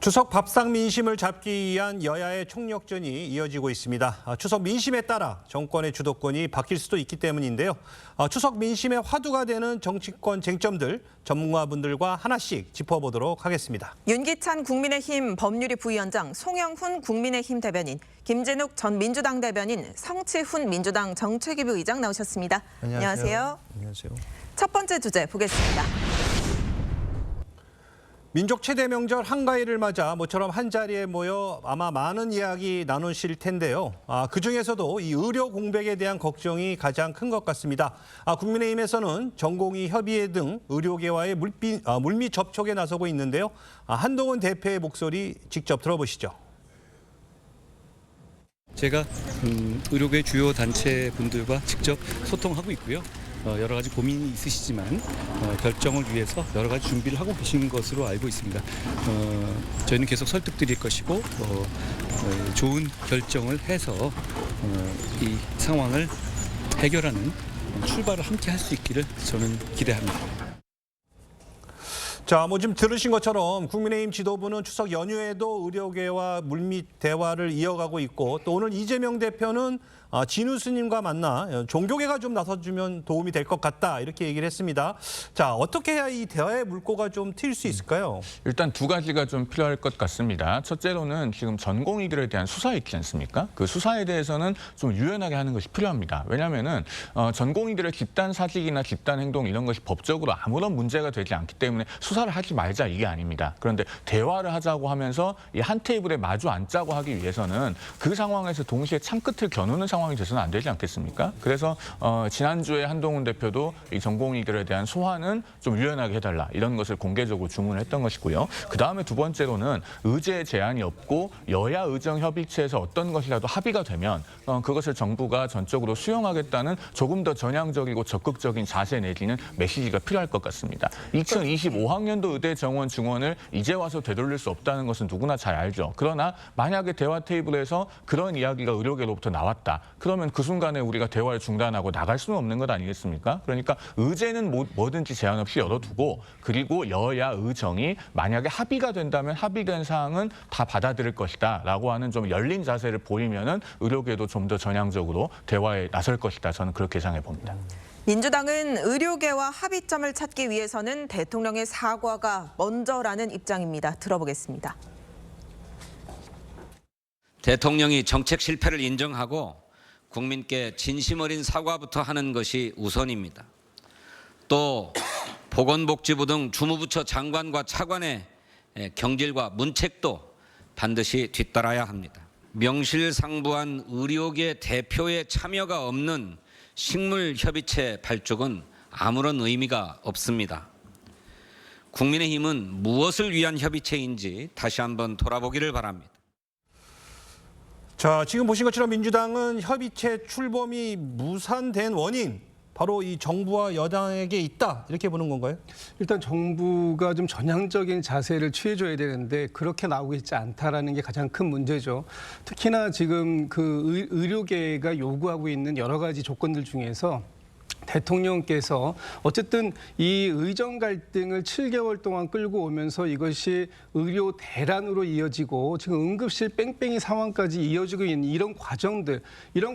추석 밥상 민심을 잡기 위한 여야의 총력전이 이어지고 있습니다. 추석 민심에 따라 정권의 주도권이 바뀔 수도 있기 때문인데요. 추석 민심의 화두가 되는 정치권 쟁점들 전문가분들과 하나씩 짚어보도록 하겠습니다. 윤기찬 국민의힘 법률위 부위원장, 송영훈 국민의힘 대변인, 김진욱 전 민주당 대변인, 성치훈 민주당 정책위부 의장 나오셨습니다. 안녕하세요. 안녕하세요. 첫 번째 주제 보겠습니다. 민족 최대 명절 한가위를 맞아 모처럼 한자리에 모여 아마 많은 이야기 나누실 텐데요. 그중에서도 이 의료 공백에 대한 걱정이 가장 큰 것 같습니다. 국민의힘에서는 전공의 협의회 등 의료계와의 물밑 접촉에 나서고 있는데요. 한동훈 대표의 목소리 직접 들어보시죠. 제가 의료계 주요 단체 분들과 직접 소통하고 있고요. 여러 가지 고민이 있으시지만 결정을 위해서 여러 가지 준비를 하고 계신 것으로 알고 있습니다. 저희는 계속 설득드릴 것이고 좋은 결정을 해서 이 상황을 해결하는 출발을 함께 할 수 있기를 저는 기대합니다. 자, 지금 들으신 것처럼 국민의힘 지도부는 추석 연휴에도 의료계와 물밑 대화를 이어가고 있고 또 오늘 이재명 대표는 진우 스님과 만나 종교계가 좀 나서주면 도움이 될 것 같다 이렇게 얘기를 했습니다. 자, 어떻게 해야 이 대화의 물꼬가 좀 트일 수 있을까요? 일단 두 가지가 좀 필요할 것 같습니다. 첫째로는 지금 전공의들에 대한 수사 있지 않습니까? 그 수사에 대해서는 좀 유연하게 하는 것이 필요합니다. 왜냐하면은 전공의들의 집단 사직이나 집단 행동 이런 것이 법적으로 아무런 문제가 되지 않기 때문에 수사를 하지 말자 이게 아닙니다. 그런데 대화를 하자고 하면서 이 한 테이블에 마주 앉자고 하기 위해서는 그 상황에서 동시에 창끝을 겨누는 상황이 돼서는 안 되지 않겠습니까? 그래서 지난주에 한동훈 대표도 이 전공의들에 대한 소환은 좀 유연하게 해달라 이런 것을 공개적으로 주문했던 것이고요. 그 다음에 두 번째로는 의제 제한이 없고 여야 의정 협의체에서 어떤 것이라도 합의가 되면 그것을 정부가 전적으로 수용하겠다는 조금 더 전향적이고 적극적인 자세 내지는 메시지가 필요할 것 같습니다. 2025학년도 의대 정원 증원을 이제 와서 되돌릴 수 없다는 것은 누구나 잘 알죠. 그러나 만약에 대화 테이블에서 그런 이야기가 의료계로부터 나왔다. 그러면 그 순간에 우리가 대화를 중단하고 나갈 수는 없는 것 아니겠습니까? 그러니까 의제는 뭐든지 제한 없이 열어두고 그리고 여야 의정이 만약에 합의가 된다면 합의된 사항은 다 받아들일 것이다 라고 하는 좀 열린 자세를 보이면은 의료계도 좀 더 전향적으로 대화에 나설 것이다. 저는 그렇게 예상해 봅니다. 민주당은 의료계와 합의점을 찾기 위해서는 대통령의 사과가 먼저라는 입장입니다. 들어보겠습니다. 대통령이 정책 실패를 인정하고 국민께 진심 어린 사과부터 하는 것이 우선입니다. 또 보건복지부 등 주무부처 장관과 차관의 경질과 문책도 반드시 뒤따라야 합니다. 명실상부한 의료계 대표의 참여가 없는 식물협의체 발족은 아무런 의미가 없습니다. 국민의힘은 무엇을 위한 협의체인지 다시 한번 돌아보기를 바랍니다. 자, 지금 보신 것처럼 민주당은 협의체 출범이 무산된 원인 바로 이 정부와 여당에게 있다 이렇게 보는 건가요? 일단 정부가 좀 전향적인 자세를 취해줘야 되는데 그렇게 나오고 있지 않다라는 게 가장 큰 문제죠. 특히나 지금 그 의료계가 요구하고 있는 여러 가지 조건들 중에서 대통령께서 어쨌든 이 의정 갈등을 7개월 동안 끌고 오면서 이것이 의료 대란으로 이어지고 지금 응급실 뺑뺑이 상황까지 이어지고 있는 이런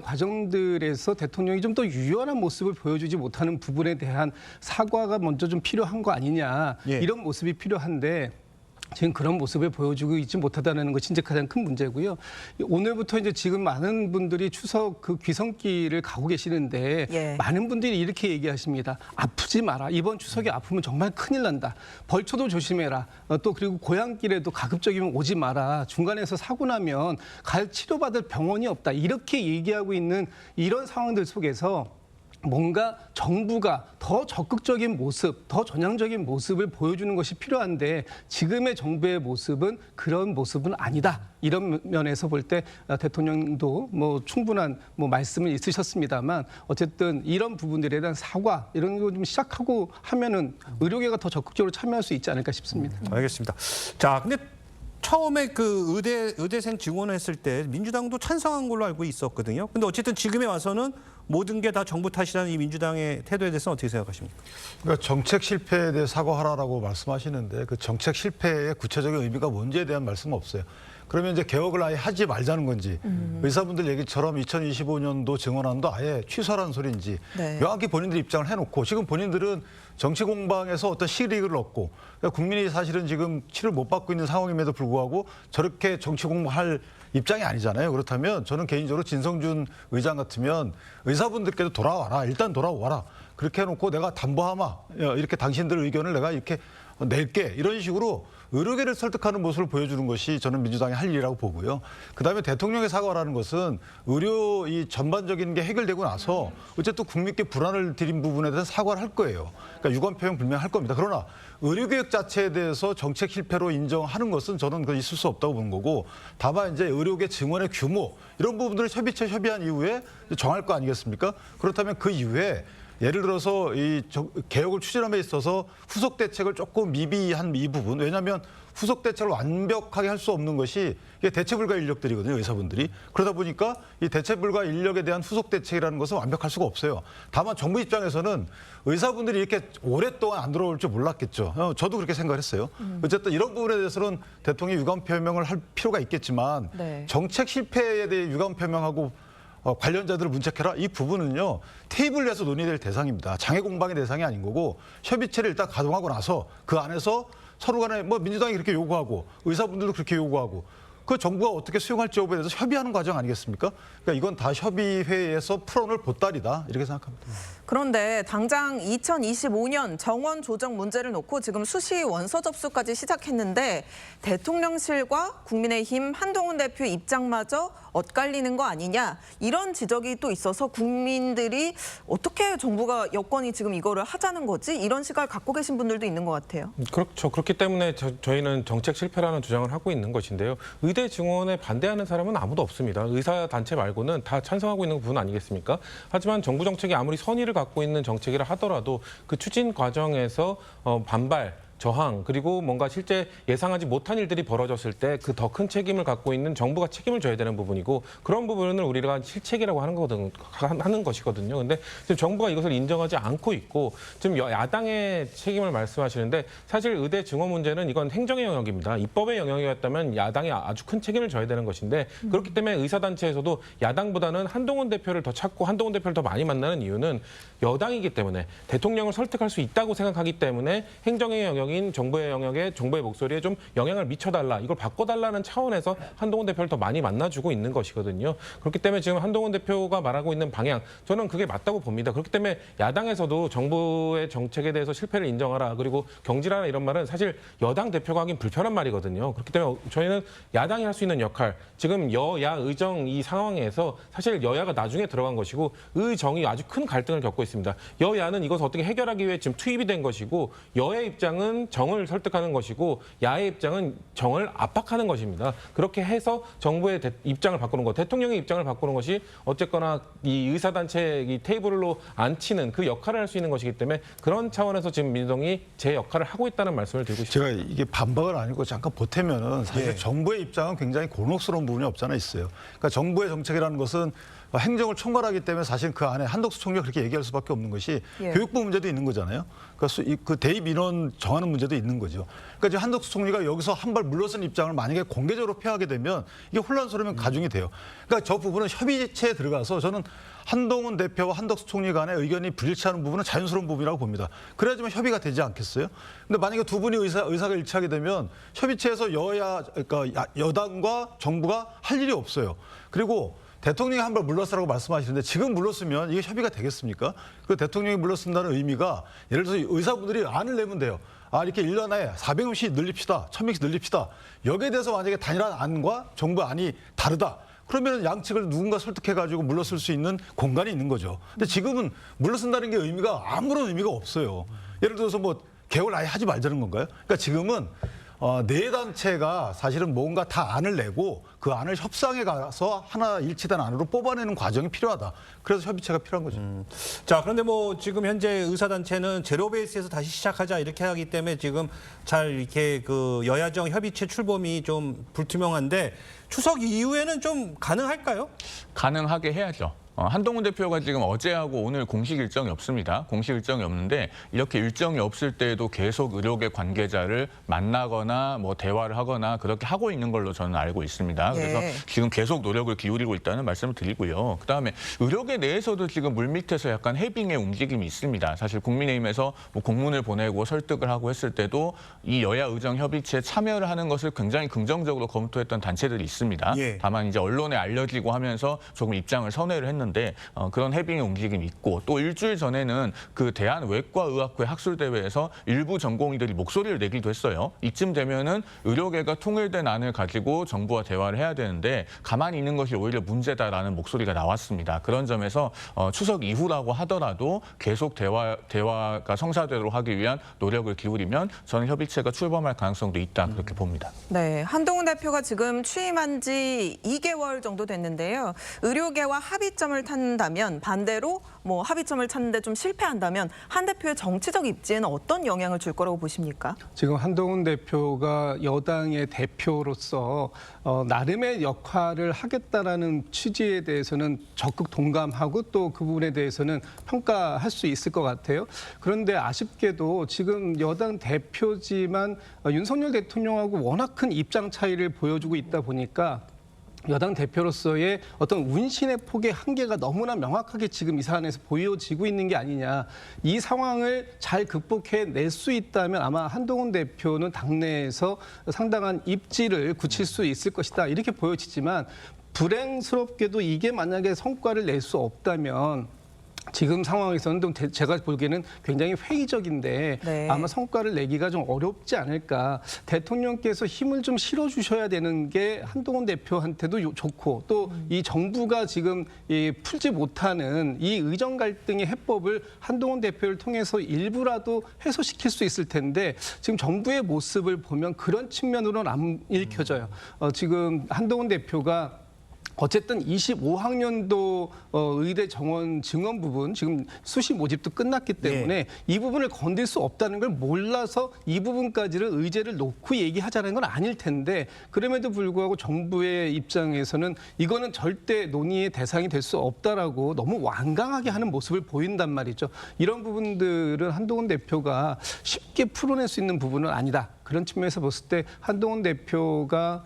과정들에서 대통령이 좀 더 유연한 모습을 보여주지 못하는 부분에 대한 사과가 먼저 좀 필요한 거 아니냐 이런 모습이 필요한데 지금 그런 모습을 보여주고 있지 못하다는 것이 이제 가장 큰 문제고요. 오늘부터 이제 지금 많은 분들이 추석 그 귀성길을 가고 계시는데 많은 분들이 이렇게 얘기하십니다. 아프지 마라. 이번 추석에 아프면 정말 큰일 난다. 벌초도 조심해라. 또 그리고 고향길에도 가급적이면 오지 마라. 중간에서 사고 나면 갈 치료받을 병원이 없다. 이렇게 얘기하고 있는 이런 상황들 속에서 뭔가 정부가 더 적극적인 모습, 더 전향적인 모습을 보여주는 것이 필요한데 지금의 정부의 모습은 그런 모습은 아니다. 이런 면에서 볼 때 대통령도 충분한 말씀을 있으셨습니다만 어쨌든 이런 부분들에 대한 사과 이런 거 좀 시작하고 하면은 의료계가 더 적극적으로 참여할 수 있지 않을까 싶습니다. 알겠습니다. 자, 근데 처음에 그 의대생 증원했을 때 민주당도 찬성한 걸로 알고 있었거든요. 근데 어쨌든 지금에 와서는 모든 게 다 정부 탓이라는 이 민주당의 태도에 대해서는 어떻게 생각하십니까? 그러니까 정책 실패에 대해 사과하라라고 말씀하시는데 그 정책 실패의 구체적인 의미가 뭔지에 대한 말씀은 없어요. 그러면 이제 개혁을 아예 하지 말자는 건지 의사분들 얘기처럼 2025년도 증원안도 아예 취소하라는 소리인지 네. 명확히 본인들 입장을 해놓고 지금 본인들은 정치 공방에서 어떤 실익을 얻고 그러니까 국민이 사실은 지금 치료를 못 받고 있는 상황임에도 불구하고 저렇게 정치 공방할 입장이 아니잖아요. 그렇다면 저는 개인적으로 진성준 의장 같으면 의사분들께도 돌아와라. 일단 돌아와라. 그렇게 해놓고 내가 담보하마. 이렇게 당신들 의견을 내가 이렇게 낼게. 이런 식으로 의료계를 설득하는 모습을 보여주는 것이 저는 민주당이 할 일이라고 보고요. 그다음에 대통령의 사과라는 것은 의료 이 전반적인 게 해결되고 나서 어쨌든 국민께 불안을 드린 부분에 대해서 사과를 할 거예요. 그러니까 유감 표명 분명할 겁니다. 그러나 의료개혁 자체에 대해서 정책 실패로 인정하는 것은 저는 그 있을 수 없다고 보는 거고 다만 이제 의료계 증원의 규모 이런 부분들을 협의체 협의한 이후에 정할 거 아니겠습니까? 그렇다면 그 이후에 예를 들어서 이 개혁을 추진함에 있어서 후속 대책을 조금 미비한 이 부분 왜냐하면 후속 대책을 완벽하게 할 수 없는 것이 이게 대체 불가 인력들이거든요 의사분들이 그러다 보니까 이 대체 불가 인력에 대한 후속 대책이라는 것은 완벽할 수가 없어요. 다만 정부 입장에서는 의사분들이 이렇게 오랫동안 안 들어올 줄 몰랐겠죠. 저도 그렇게 생각했어요. 어쨌든 이런 부분에 대해서는 대통령이 유감 표명을 할 필요가 있겠지만 네. 정책 실패에 대해 유감 표명하고 관련자들을 문책해라. 이 부분은요. 테이블 위에서 논의될 대상입니다. 장애 공방의 대상이 아닌 거고 협의체를 일단 가동하고 나서 그 안에서 서로 간에 뭐 민주당이 그렇게 요구하고 의사분들도 그렇게 요구하고 그 정부가 어떻게 수용할지 여부에 대해서 협의하는 과정 아니겠습니까? 그러니까 이건 다 협의회에서 풀어놓을 보따리다 이렇게 생각합니다. 그런데 당장 2025년 정원 조정 문제를 놓고 지금 수시 원서 접수까지 시작했는데 대통령실과 국민의힘 한동훈 대표 입장마저 엇갈리는 거 아니냐 이런 지적이 또 있어서 국민들이 어떻게 정부가 여권이 지금 이거를 하자는 거지 이런 시각을 갖고 계신 분들도 있는 것 같아요. 그렇죠. 그렇기 때문에 저희는 정책 실패라는 주장을 하고 있는 것인데요. 의대 증원에 반대하는 사람은 아무도 없습니다. 의사단체 말고는 다 찬성하고 있는 부분 아니겠습니까? 하지만 정부 정책이 아무리 선의를 갖고 있는 정책이라 하더라도 그 추진 과정에서 반발, 저항 그리고 뭔가 실제 예상하지 못한 일들이 벌어졌을 때 그 더 큰 책임을 갖고 있는 정부가 책임을 져야 되는 부분이고 그런 부분을 우리가 실책이라고 하는 것이거든요. 근데 지금 정부가 이것을 인정하지 않고 있고 지금 야당의 책임을 말씀하시는데 사실 의대 증원 문제는 이건 행정의 영역입니다. 입법의 영역이었다면 야당이 아주 큰 책임을 져야 되는 것인데 그렇기 때문에 의사단체에서도 야당보다는 한동훈 대표를 더 찾고 한동훈 대표를 더 많이 만나는 이유는 여당이기 때문에 대통령을 설득할 수 있다고 생각하기 때문에 행정의 영역인 정부의 영역에 정부의 목소리에 좀 영향을 미쳐달라 이걸 바꿔달라는 차원에서 한동훈 대표를 더 많이 만나주고 있는 것이거든요. 그렇기 때문에 지금 한동훈 대표가 말하고 있는 방향 저는 그게 맞다고 봅니다. 그렇기 때문에 야당에서도 정부의 정책에 대해서 실패를 인정하라 그리고 경질하라 이런 말은 사실 여당 대표가 하긴 불편한 말이거든요. 그렇기 때문에 저희는 야당이 할 수 있는 역할 지금 여야 의정 이 상황에서 사실 여야가 나중에 들어간 것이고 의정이 아주 큰 갈등을 겪고 있습니다. 여야는 이것을 어떻게 해결하기 위해 지금 투입이 된 것이고 여의 입장은 정을 설득하는 것이고 야의 입장은 정을 압박하는 것입니다. 그렇게 해서 정부의 입장을 바꾸는 것, 대통령의 입장을 바꾸는 것이 어쨌거나 이 의사단체 이 테이블로 앉히는 그 역할을 할 수 있는 것이기 때문에 그런 차원에서 지금 민주당이 제 역할을 하고 있다는 말씀을 드리고 싶습니다. 제가 이게 반박은 아니고 잠깐 보태면은 사실 예. 정부의 입장은 굉장히 곤혹스러운 부분이 없잖아 있어요. 그러니까 정부의 정책이라는 것은 행정을 총괄하기 때문에 사실 그 안에 한덕수 총리가 그렇게 얘기할 수밖에 없는 것이 예. 교육부 문제도 있는 거잖아요. 그러니까 그 대입 인원 정하는 문제도 있는 거죠. 그러니까 지금 한덕수 총리가 여기서 한 발 물러선 입장을 만약에 공개적으로 표하게 되면 이게 혼란스러우면 가중이 돼요. 그러니까 저 부분은 협의체에 들어가서 저는 한동훈 대표와 한덕수 총리 간의 의견이 불일치하는 부분은 자연스러운 부분이라고 봅니다. 그래야지만 협의가 되지 않겠어요? 근데 만약에 두 분이 의사가 일치하게 되면 협의체에서 그러니까 여당과 정부가 할 일이 없어요. 그리고 대통령이 한 발 물러서라고 말씀하시는데 지금 물렀으면 이게 협의가 되겠습니까? 그 대통령이 물러선다는 의미가 예를 들어서 의사분들이 안을 내면 돼요. 아 이렇게 1년에 400명씩 늘립시다. 1000명씩 늘립시다. 여기에 대해서 만약에 단일한 안과 정부 안이 다르다. 그러면 양측을 누군가 설득해가지고 물러설 수 있는 공간이 있는 거죠. 근데 지금은 물러선다는 게 의미가 아무런 의미가 없어요. 예를 들어서 뭐 개월 아예 하지 말자는 건가요? 그러니까 지금은 네 단체가 사실은 뭔가 다 안을 내고 그 안을 협상에 가서 하나 일치된 안으로 뽑아내는 과정이 필요하다. 그래서 협의체가 필요한 거죠. 자, 그런데 뭐 지금 현재 의사단체는 제로 베이스에서 다시 시작하자 이렇게 하기 때문에 지금 잘 이렇게 그 여야정 협의체 출범이 좀 불투명한데 추석 이후에는 좀 가능할까요? 가능하게 해야죠. 한동훈 대표가 지금 어제하고 오늘 공식 일정이 없습니다. 공식 일정이 없는데 이렇게 일정이 없을 때에도 계속 의료계 관계자를 만나거나 뭐 대화를 하거나 그렇게 하고 있는 걸로 저는 알고 있습니다. 그래서 예. 지금 계속 노력을 기울이고 있다는 말씀을 드리고요. 그다음에 의료계 내에서도 지금 물밑에서 약간 해빙의 움직임이 있습니다. 사실 국민의힘에서 뭐 공문을 보내고 설득을 하고 했을 때도 이 여야 의정 협의체에 참여를 하는 것을 굉장히 긍정적으로 검토했던 단체들이 있습니다. 예. 다만 이제 언론에 알려지고 하면서 조금 입장을 선회를 했는데 그런 해빙의 움직임이 있고 또 일주일 전에는 그 대한외과의학회 학술대회에서 일부 전공의들이 목소리를 내기도 했어요. 이쯤 되면은 의료계가 통일된 안을 가지고 정부와 대화를 해야 되는데 가만히 있는 것이 오히려 문제다라는 목소리가 나왔습니다. 그런 점에서 추석 이후라고 하더라도 계속 대화가 성사되도록 하기 위한 노력을 기울이면 저는 협의체가 출범할 가능성도 있다 그렇게 봅니다. 네, 한동훈 대표가 지금 취임한 지 2개월 정도 됐는데요. 의료계와 합의점을 찾는다면 반대로 뭐 합의점을 찾는데 좀 실패한다면 한 대표의 정치적 입지에는 어떤 영향을 줄 거라고 보십니까? 지금 한동훈 대표가 여당의 대표로서 나름의 역할을 하겠다라는 취지에 대해서는 적극 동감하고 또 그 부분에 대해서는 평가할 수 있을 것 같아요. 그런데 아쉽게도 지금 여당 대표지만 윤석열 대통령하고 워낙 큰 입장 차이를 보여주고 있다 보니까 여당 대표로서의 어떤 운신의 폭의 한계가 너무나 명확하게 지금 이 사안에서 보여지고 있는 게 아니냐. 이 상황을 잘 극복해낼 수 있다면 아마 한동훈 대표는 당내에서 상당한 입지를 굳힐 수 있을 것이다. 이렇게 보여지지만 불행스럽게도 이게 만약에 성과를 낼 수 없다면 지금 상황에서는 좀 제가 보기에는 굉장히 회의적인데 네. 아마 성과를 내기가 좀 어렵지 않을까. 대통령께서 힘을 좀 실어주셔야 되는 게 한동훈 대표한테도 좋고 또 이 정부가 지금 풀지 못하는 이 의정 갈등의 해법을 한동훈 대표를 통해서 일부라도 해소시킬 수 있을 텐데 지금 정부의 모습을 보면 그런 측면으로는 안 읽혀져요. 지금 한동훈 대표가 어쨌든 25학년도 의대 정원 증원 부분 지금 수시 모집도 끝났기 때문에 이 부분을 건들 수 없다는 걸 몰라서 이 부분까지를 의제를 놓고 얘기하자는 건 아닐 텐데 그럼에도 불구하고 정부의 입장에서는 이거는 절대 논의의 대상이 될 수 없다라고 너무 완강하게 하는 모습을 보인단 말이죠. 이런 부분들은 한동훈 대표가 쉽게 풀어낼 수 있는 부분은 아니다. 그런 측면에서 봤을 때 한동훈 대표가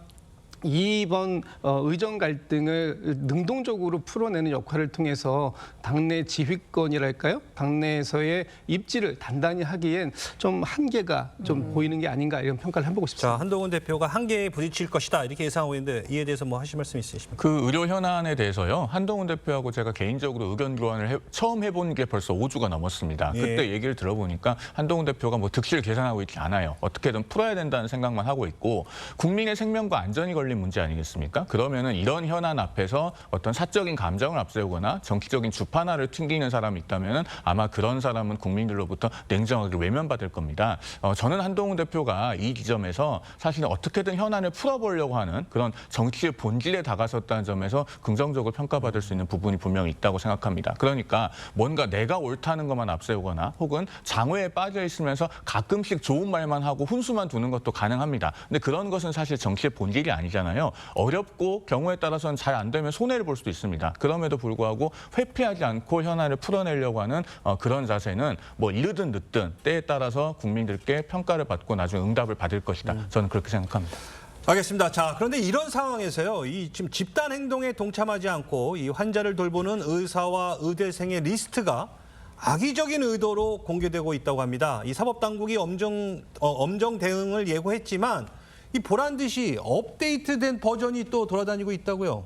이번 의정 갈등을 능동적으로 풀어내는 역할을 통해서 당내 지휘권이랄까요? 당내에서의 입지를 단단히 하기엔 좀 한계가 좀 보이는 게 아닌가 이런 평가를 해보고 싶습니다. 자, 한동훈 대표가 한계에 부딪힐 것이다 이렇게 예상하고 있는데 이에 대해서 뭐 하실 말씀 있으십니까? 그 의료 현안에 대해서요. 한동훈 대표하고 제가 개인적으로 의견 교환을 처음 해본 게 벌써 5주가 넘었습니다. 예. 그때 얘기를 들어보니까 한동훈 대표가 뭐 득실 계산하고 있지 않아요. 어떻게든 풀어야 된다는 생각만 하고 있고 국민의 생명과 안전이 걸린 문제 아니겠습니까? 그러면은 이런 현안 앞에서 어떤 사적인 감정을 앞세우거나 정치적인 주판화를 튕기는 사람이 있다면은 아마 그런 사람은 국민들로부터 냉정하게 외면받을 겁니다. 저는 한동훈 대표가 이 지점에서 사실은 어떻게든 현안을 풀어보려고 하는 그런 정치의 본질에 다가섰다는 점에서 긍정적으로 평가받을 수 있는 부분이 분명히 있다고 생각합니다. 그러니까 뭔가 내가 옳다는 것만 앞세우거나 혹은 장외에 빠져 있으면서 가끔씩 좋은 말만 하고 훈수만 두는 것도 가능합니다. 근데 그런 것은 사실 정치의 본질이 아니잖아요. 어렵고 경우에 따라서는 잘 안 되면 손해를 볼 수도 있습니다. 그럼에도 불구하고 회피하지 않고 현안을 풀어내려고 하는 그런 자세는 뭐 이르든 늦든 때에 따라서 국민들께 평가를 받고 나중에 응답을 받을 것이다. 저는 그렇게 생각합니다. 알겠습니다. 자, 그런데 이런 상황에서요, 이 지금 집단 행동에 동참하지 않고 이 환자를 돌보는 의사와 의대생의 리스트가 악의적인 의도로 공개되고 있다고 합니다. 이 사법당국이 엄정 대응을 예고했지만 이 보란 듯이 업데이트된 버전이 또 돌아다니고 있다고요?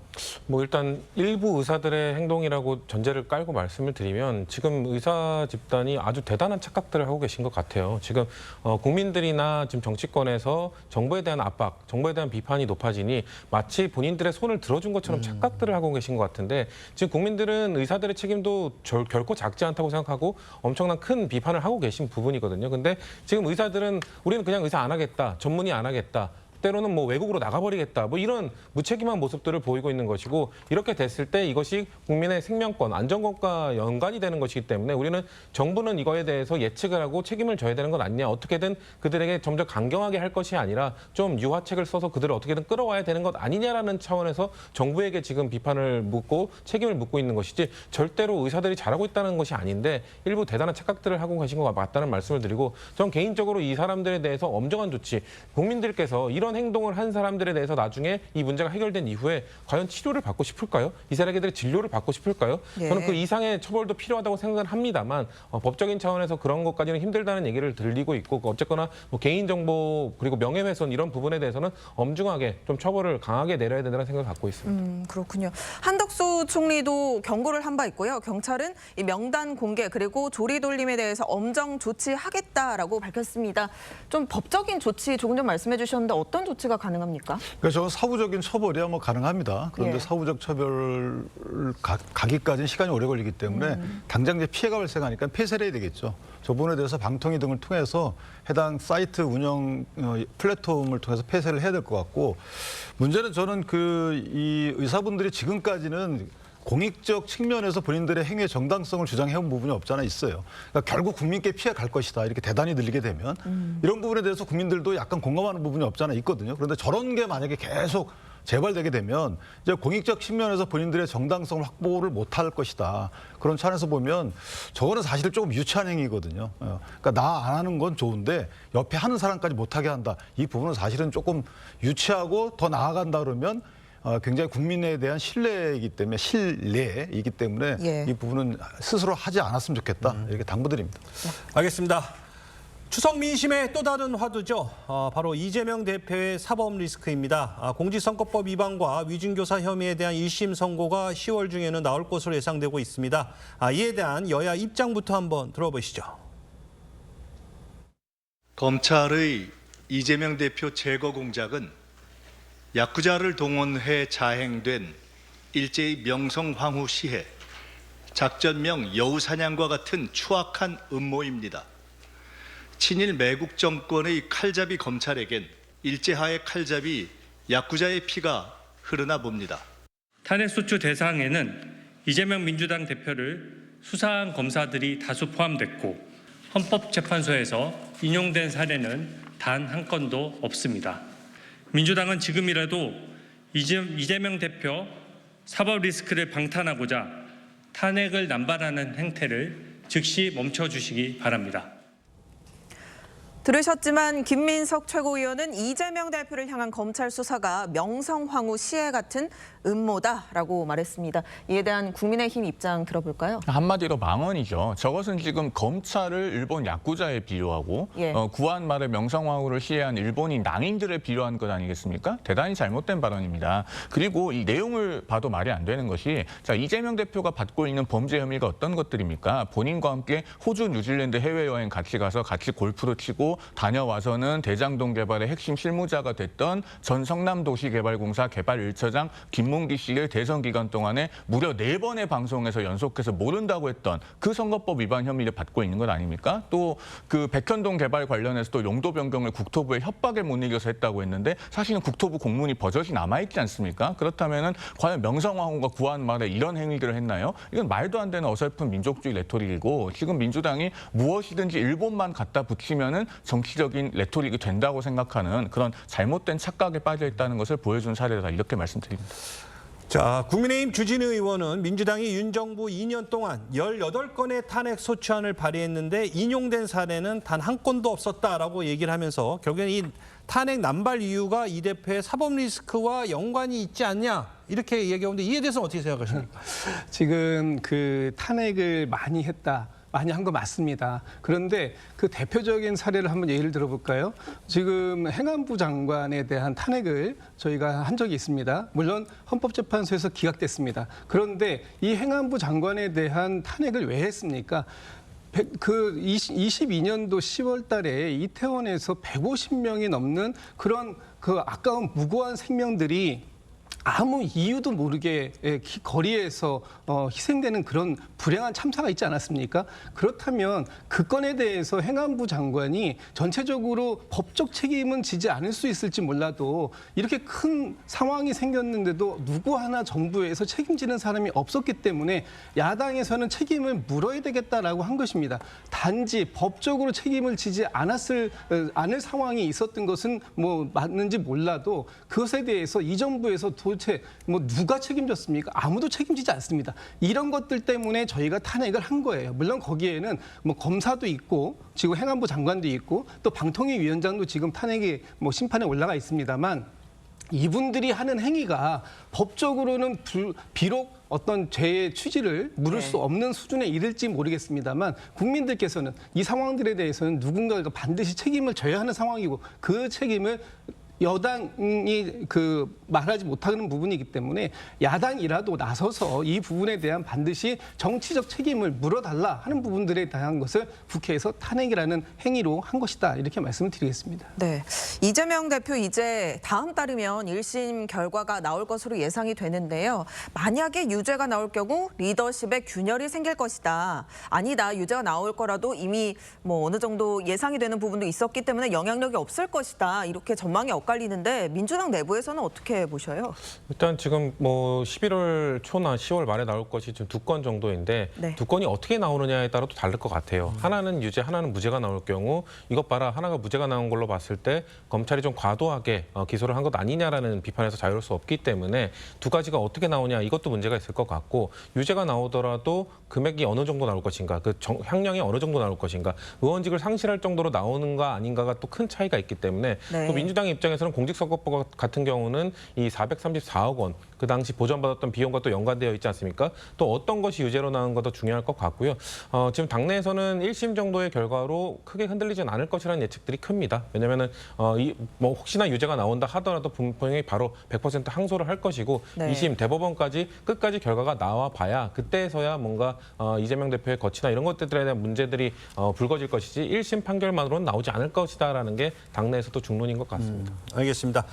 뭐 일단 일부 의사들의 행동이라고 전제를 깔고 말씀을 드리면 지금 의사 집단이 아주 대단한 착각들을 하고 계신 것 같아요. 지금 국민들이나 지금 정치권에서 정부에 대한 압박, 정부에 대한 비판이 높아지니 마치 본인들의 손을 들어준 것처럼 착각들을 하고 계신 것 같은데 지금 국민들은 의사들의 책임도 결코 작지 않다고 생각하고 엄청난 큰 비판을 하고 계신 부분이거든요. 근데 지금 의사들은 우리는 그냥 의사 안 하겠다, 전문의 안 하겠다. 때로는 뭐 외국으로 나가버리겠다 뭐 이런 무책임한 모습들을 보이고 있는 것이고 이렇게 됐을 때 이것이 국민의 생명권, 안전권과 연관이 되는 것이기 때문에 우리는 정부는 이거에 대해서 예측을 하고 책임을 져야 되는 건 아니냐. 어떻게든 그들에게 점점 강경하게 할 것이 아니라 좀 유화책을 써서 그들을 어떻게든 끌어와야 되는 것 아니냐라는 차원에서 정부에게 지금 비판을 묻고 책임을 묻고 있는 것이지 절대로 의사들이 잘하고 있다는 것이 아닌데 일부 대단한 착각들을 하고 계신 것 맞다는 말씀을 드리고 전 개인적으로 이 사람들에 대해서 엄정한 조치, 국민들께서 이런 행동을 한 사람들에 대해서 나중에 이 문제가 해결된 이후에 과연 치료를 받고 싶을까요? 이 사람들의 진료를 받고 싶을까요? 예. 저는 그 이상의 처벌도 필요하다고 생각을 합니다만 법적인 차원에서 그런 것까지는 힘들다는 얘기를 들리고 있고 어쨌거나 뭐 개인정보 그리고 명예훼손 이런 부분에 대해서는 엄중하게 좀 처벌을 강하게 내려야 된다는 생각을 갖고 있습니다. 그렇군요. 한덕수 총리도 경고를 한 바 있고요. 경찰은 이 명단 공개 그리고 조리돌림에 대해서 엄정 조치하겠다라고 밝혔습니다. 좀 법적인 조치 조금 전 말씀해 주셨는데 어떤 조치가 가능합니까? 그러니까 저는 사후적인 처벌이야 뭐 가능합니다. 그런데 예. 사후적 처벌 가기까지는 시간이 오래 걸리기 때문에 당장 이제 피해가 발생하니까 폐쇄를 해야 되겠죠. 저 부분에 대해서 방통위 등을 통해서 해당 사이트 운영 플랫폼을 통해서 폐쇄를 해야 될 것 같고 문제는 저는 이 의사분들이 지금까지는 공익적 측면에서 본인들의 행위의 정당성을 주장해온 부분이 없지 않아 있어요. 그러니까 결국 국민께 피해 갈 것이다. 이렇게 대단히 늘리게 되면 이런 부분에 대해서 국민들도 약간 공감하는 부분이 없지 않아 있거든요. 그런데 저런 게 만약에 계속 재발되게 되면 이제 공익적 측면에서 본인들의 정당성을 확보를 못할 것이다. 그런 차원에서 보면 저거는 사실 조금 유치한 행위거든요. 그러니까 나 안 하는 건 좋은데 옆에 하는 사람까지 못하게 한다. 이 부분은 사실은 조금 유치하고 더 나아간다 그러면 굉장히 국민에 대한 신뢰이기 때문에 예. 이 부분은 스스로 하지 않았으면 좋겠다. 이렇게 당부드립니다. 알겠습니다. 추석 민심의 또 다른 화두죠. 바로 이재명 대표의 사법 리스크입니다. 공직선거법 위반과 위증교사 혐의에 대한 1심 선고가 10월 중에는 나올 것으로 예상되고 있습니다. 이에 대한 여야 입장부터 한번 들어보시죠. 검찰의 이재명 대표 제거 공작은 야쿠자를 동원해 자행된 일제의 명성황후 시해, 작전명 여우사냥과 같은 추악한 음모입니다. 친일 매국 정권의 칼잡이 검찰에겐 일제하의 칼잡이 야쿠자의 피가 흐르나 봅니다. 탄핵소추 대상에는 이재명 민주당 대표를 수사한 검사들이 다수 포함됐고 헌법재판소에서 인용된 사례는 단 한 건도 없습니다. 민주당은 지금이라도 이재명 대표 사법 리스크를 방탄하고자 탄핵을 남발하는 행태를 즉시 멈춰주시기 바랍니다. 들으셨지만 김민석 최고위원은 이재명 대표를 향한 검찰 수사가 명성황후 시해 같은 음모다라고 말했습니다. 이에 대한 국민의힘 입장 들어볼까요? 한마디로 망언이죠. 저것은 지금 검찰을 일본 야쿠자에 비유하고 예. 구한 말에 명성황후를 시해한 일본인 낭인들에 비유한 것 아니겠습니까? 대단히 잘못된 발언입니다. 그리고 이 내용을 봐도 말이 안 되는 것이 자 이재명 대표가 받고 있는 범죄 혐의가 어떤 것들입니까? 본인과 함께 호주, 뉴질랜드 해외여행 같이 가서 같이 골프도 치고 다녀와서는 대장동 개발의 핵심 실무자가 됐던 전 성남도시개발공사 개발 1처장 김문기 씨를 대선 기간 동안에 무려 4번의 방송에서 연속해서 모른다고 했던 그 선거법 위반 혐의를 받고 있는 것 아닙니까? 또 그 백현동 개발 관련해서도 용도 변경을 국토부의 협박에 못 이겨서 했다고 했는데 사실은 국토부 공문이 버젓이 남아있지 않습니까? 그렇다면은 과연 명성황후가 구한 말에 이런 행위들을 했나요? 이건 말도 안 되는 어설픈 민족주의 레토릭이고 지금 민주당이 무엇이든지 일본만 갖다 붙이면은 정치적인 레토릭이 된다고 생각하는 그런 잘못된 착각에 빠져 있다는 것을 보여준 사례다 이렇게 말씀드립니다. 자, 국민의힘 주진우 의원은 민주당이 윤 정부 2년 동안 18건의 탄핵 소추안을 발의했는데 인용된 사례는 단 한 건도 없었다라고 얘기를 하면서 결국엔 이 탄핵 남발 이유가 이 대표의 사법 리스크와 연관이 있지 않냐 이렇게 얘기하는데 이에 대해서는 어떻게 생각하십니까? 지금 그 탄핵을 많이 한 거 맞습니다. 그런데 그 대표적인 사례를 한번 예를 들어볼까요? 지금 행안부 장관에 대한 탄핵을 저희가 한 적이 있습니다. 물론 헌법재판소에서 기각됐습니다. 그런데 이 행안부 장관에 대한 탄핵을 왜 했습니까? 그 22년도 10월 달에 이태원에서 150명이 넘는 그런 그 아까운 무고한 생명들이 아무 이유도 모르게 거리에서 희생되는 그런 불행한 참사가 있지 않았습니까? 그렇다면 그 건에 대해서 행안부 장관이 전체적으로 법적 책임은 지지 않을 수 있을지 몰라도 이렇게 큰 상황이 생겼는데도 누구 하나 정부에서 책임지는 사람이 없었기 때문에 야당에서는 책임을 물어야 되겠다라고 한 것입니다. 단지 법적으로 책임을 지지 않을 상황이 있었던 것은 뭐 맞는지 몰라도 그것에 대해서 이 정부에서 도대체 뭐 누가 책임졌습니까? 아무도 책임지지 않습니다. 이런 것들 때문에 저희가 탄핵을 한 거예요. 물론 거기에는 뭐 검사도 있고 지금 행안부 장관도 있고 또 방통위 위원장도 지금 탄핵이 뭐 심판에 올라가 있습니다만 이분들이 하는 행위가 법적으로는 비록 어떤 죄의 취지를 물을 수 없는 수준에 이를지 모르겠습니다만 국민들께서는 이 상황들에 대해서는 누군가가 반드시 책임을 져야 하는 상황이고 그 책임을 여당이 말하지 못하는 부분이기 때문에 야당이라도 나서서 이 부분에 대한 반드시 정치적 책임을 물어달라 하는 부분들에 대한 것을 국회에서 탄핵이라는 행위로 한 것이다 이렇게 말씀을 드리겠습니다. 네, 이재명 대표 이제 다음 달이면 1심 결과가 나올 것으로 예상이 되는데요. 만약에 유죄가 나올 경우 리더십에 균열이 생길 것이다. 아니다, 유죄가 나올 거라도 이미 뭐 어느 정도 예상이 되는 부분도 있었기 때문에 영향력이 없을 것이다. 이렇게 전망이 엇갈리는데 민주당 내부에서는 어떻게 보셔요? 일단 지금 뭐 11월 초나 10월 말에 나올 것이 지금 2건 정도인데 네. 2건이 어떻게 나오느냐에 따라 또 다를 것 같아요. 하나는 유죄, 하나는 무죄가 나올 경우 이것 봐라, 하나가 무죄가 나온 걸로 봤을 때 검찰이 좀 과도하게 기소를 한 것 아니냐라는 비판에서 자유로울 수 없기 때문에 두 가지가 어떻게 나오냐 이것도 문제가 있을 것 같고 유죄가 나오더라도 금액이 어느 정도 나올 것인가, 형량이 어느 정도 나올 것인가, 의원직을 상실할 정도로 나오는가 아닌가가 또 큰 차이가 있기 때문에 네. 또 민주당 입장에서는 공직선거법 같은 경우는 이 434억 원 그 당시 보전받았던 비용과 또 연관되어 있지 않습니까? 또 어떤 것이 유죄로 나온 것도 중요할 것 같고요. 지금 당내에서는 1심 정도의 결과로 크게 흔들리진 않을 것이라는 예측들이 큽니다. 왜냐하면은 뭐 혹시나 유죄가 나온다 하더라도 분명히 바로 100% 항소를 할 것이고 네. 2심 대법원까지 끝까지 결과가 나와 봐야 그때서야 뭔가 이재명 대표의 거치나 이런 것들에 대한 문제들이 불거질 것이지 1심 판결만으로는 나오지 않을 것이다라는 게 당내에서도 중론인 것 같습니다. 알겠습니다.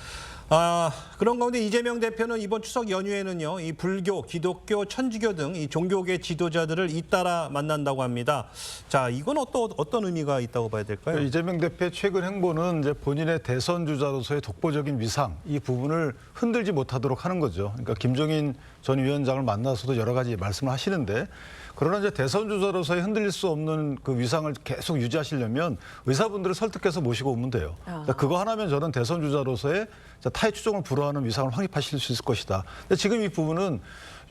그런 가운데 이재명 대표는 이번 추석 연휴에는요, 이 불교, 기독교, 천주교 등 이 종교계 지도자들을 잇따라 만난다고 합니다. 자, 이건 어떤 의미가 있다고 봐야 될까요? 이재명 대표의 최근 행보는 이제 본인의 대선 주자로서의 독보적인 위상, 이 부분을 흔들지 못하도록 하는 거죠. 그러니까 김종인 전 위원장을 만나서도 여러 가지 말씀을 하시는데, 그러나 이제 대선 주자로서의 흔들릴 수 없는 그 위상을 계속 유지하시려면 의사분들을 설득해서 모시고 오면 돼요. 그러니까 그거 하나면 저는 대선 주자로서의 타의 추종을 불허하는 위상을 확립하실 수 있을 것이다. 근데 지금 이 부분은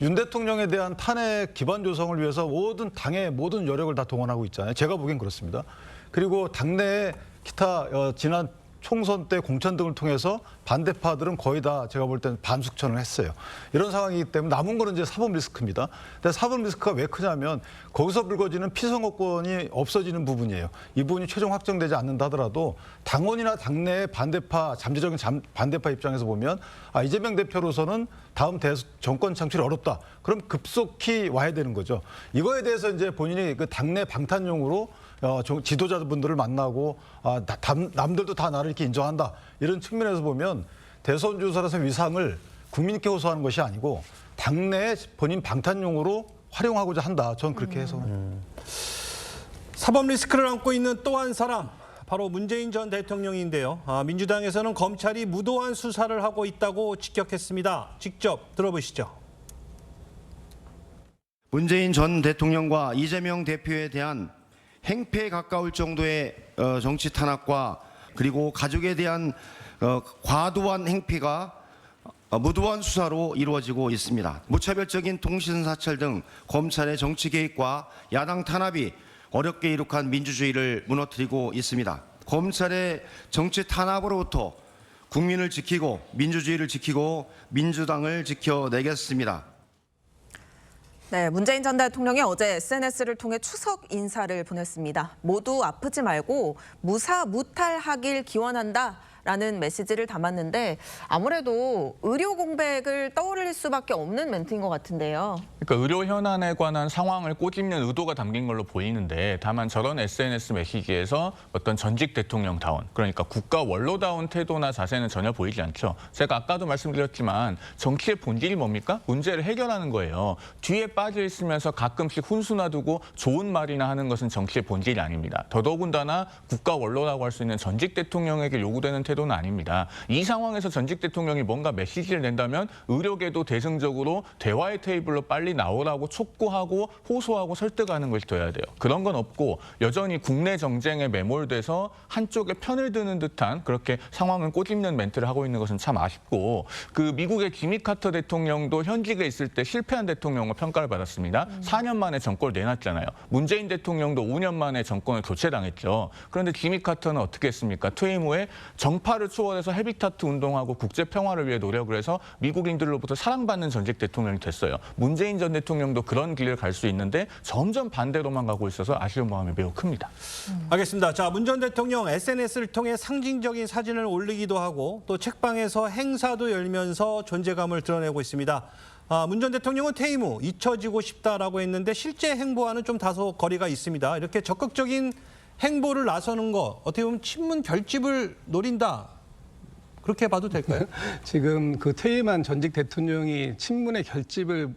윤 대통령에 대한 탄핵 기반 조성을 위해서 모든 당의 모든 여력을 다 동원하고 있잖아요. 제가 보기엔 그렇습니다. 그리고 당내에 기타 지난 총선 때 공천 등을 통해서 반대파들은 거의 다 제가 볼 때는 반숙천을 했어요. 이런 상황이기 때문에 남은 거는 이제 사법 리스크입니다. 근데 사법 리스크가 왜 크냐면 거기서 불거지는 피선거권이 없어지는 부분이에요. 이 부분이 최종 확정되지 않는다 하더라도 당원이나 당내의 반대파, 잠재적인 반대파 입장에서 보면 이재명 대표로서는 다음 정권 창출이 어렵다. 그럼 급속히 와야 되는 거죠. 이거에 대해서 이제 본인이 그 당내 방탄용으로 지도자분들을 만나고 남들도 다 나를 이렇게 인정한다. 이런 측면에서 보면 대선 주자로서의 위상을 국민께 호소하는 것이 아니고 당내 본인 방탄용으로 활용하고자 한다. 저는 그렇게 해석합니다. 사법 리스크를 안고 있는 또 한 사람, 바로 문재인 전 대통령인데요. 민주당에서는 검찰이 무도한 수사를 하고 있다고 직격했습니다. 직접 들어보시죠. 문재인 전 대통령과 이재명 대표에 대한 행패에 가까울 정도의 정치 탄압과 그리고 가족에 대한 과도한 행패가 무도한 수사로 이루어지고 있습니다. 무차별적인 통신 사찰 등 검찰의 정치 개입과 야당 탄압이 어렵게 이룩한 민주주의를 무너뜨리고 있습니다. 검찰의 정치 탄압으로부터 국민을 지키고 민주주의를 지키고 민주당을 지켜내겠습니다. 네, 문재인 전 대통령이 어제 SNS를 통해 추석 인사를 보냈습니다. 모두 아프지 말고 무사무탈하길 기원한다 라는 메시지를 담았는데 아무래도 의료 공백을 떠올릴 수밖에 없는 멘트인 것 같은데요. 그러니까 의료 현안에 관한 상황을 꼬집는 의도가 담긴 걸로 보이는데 다만 저런 SNS 메시지에서 어떤 전직 대통령다운 그러니까 국가 원로다운 태도나 자세는 전혀 보이지 않죠. 제가 아까도 말씀드렸지만 정치의 본질이 뭡니까? 문제를 해결하는 거예요. 뒤에 빠져 있으면서 가끔씩 훈수 놔두고 좋은 말이나 하는 것은 정치의 본질이 아닙니다. 더더군다나 국가 원로라고 할 수 있는 전직 대통령에게 요구되는 태도는 아닙니다. 이 상황에서 전직 대통령이 뭔가 메시지를 낸다면 의료계도 대승적으로 대화의 테이블로 빨리 나오라고 촉구하고 호소하고 설득하는 것이 돼야 돼요. 그런 건 없고 여전히 국내 정쟁에 매몰돼서 한쪽에 편을 드는 듯한 그렇게 상황을 꼬집는 멘트를 하고 있는 것은 참 아쉽고 그 미국의 지미 카터 대통령도 현직에 있을 때 실패한 대통령으로 평가를 받았습니다. 4년 만에 정권을 내놨잖아요. 문재인 대통령도 5년 만에 정권을 교체당했죠. 그런데 지미 카터는 어떻게 했습니까? 퇴임 후에 정파를 초월해서 헤비타트 운동하고 국제 평화를 위해 노력을 해서 미국인들로부터 사랑받는 전직 대통령이 됐어요. 문재인 전 대통령도 그런 길을 갈 수 있는데 점점 반대로만 가고 있어서 아쉬운 마음이 매우 큽니다. 알겠습니다. 자, 문 전 대통령 SNS를 통해 상징적인 사진을 올리기도 하고 또 책방에서 행사도 열면서 존재감을 드러내고 있습니다. 문 전 대통령은 퇴임 후 잊혀지고 싶다라고 했는데 실제 행보와는 좀 다소 거리가 있습니다. 이렇게 적극적인 행보를 나서는 거 어떻게 보면 친문 결집을 노린다. 그렇게 봐도 될까요? 지금 그 퇴임한 전직 대통령이 친문의 결집을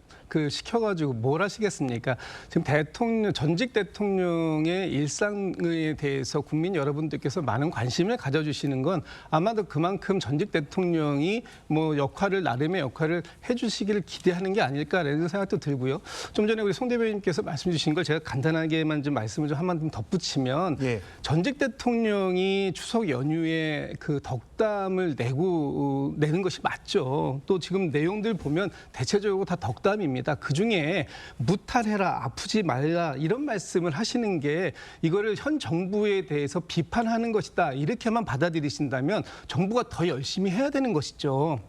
시켜가지고 뭘 하시겠습니까? 지금 전직 대통령의 일상에 대해서 국민 여러분들께서 많은 관심을 가져주시는 건 아마도 그만큼 전직 대통령이 나름의 역할을 해주시기를 기대하는 게 아닐까라는 생각도 들고요. 좀 전에 우리 송 대변인께서 말씀 주신 걸 제가 간단하게만 좀 말씀을 좀 한번 덧붙이면 전직 대통령이 추석 연휴에 그 덕담을 내는 것이 맞죠. 또 지금 내용들 보면 대체적으로 다 덕담입니다. 그중에 무탈해라, 아프지 말라 이런 말씀을 하시는 게 이거를 현 정부에 대해서 비판하는 것이다. 이렇게만 받아들이신다면 정부가 더 열심히 해야 되는 것이죠.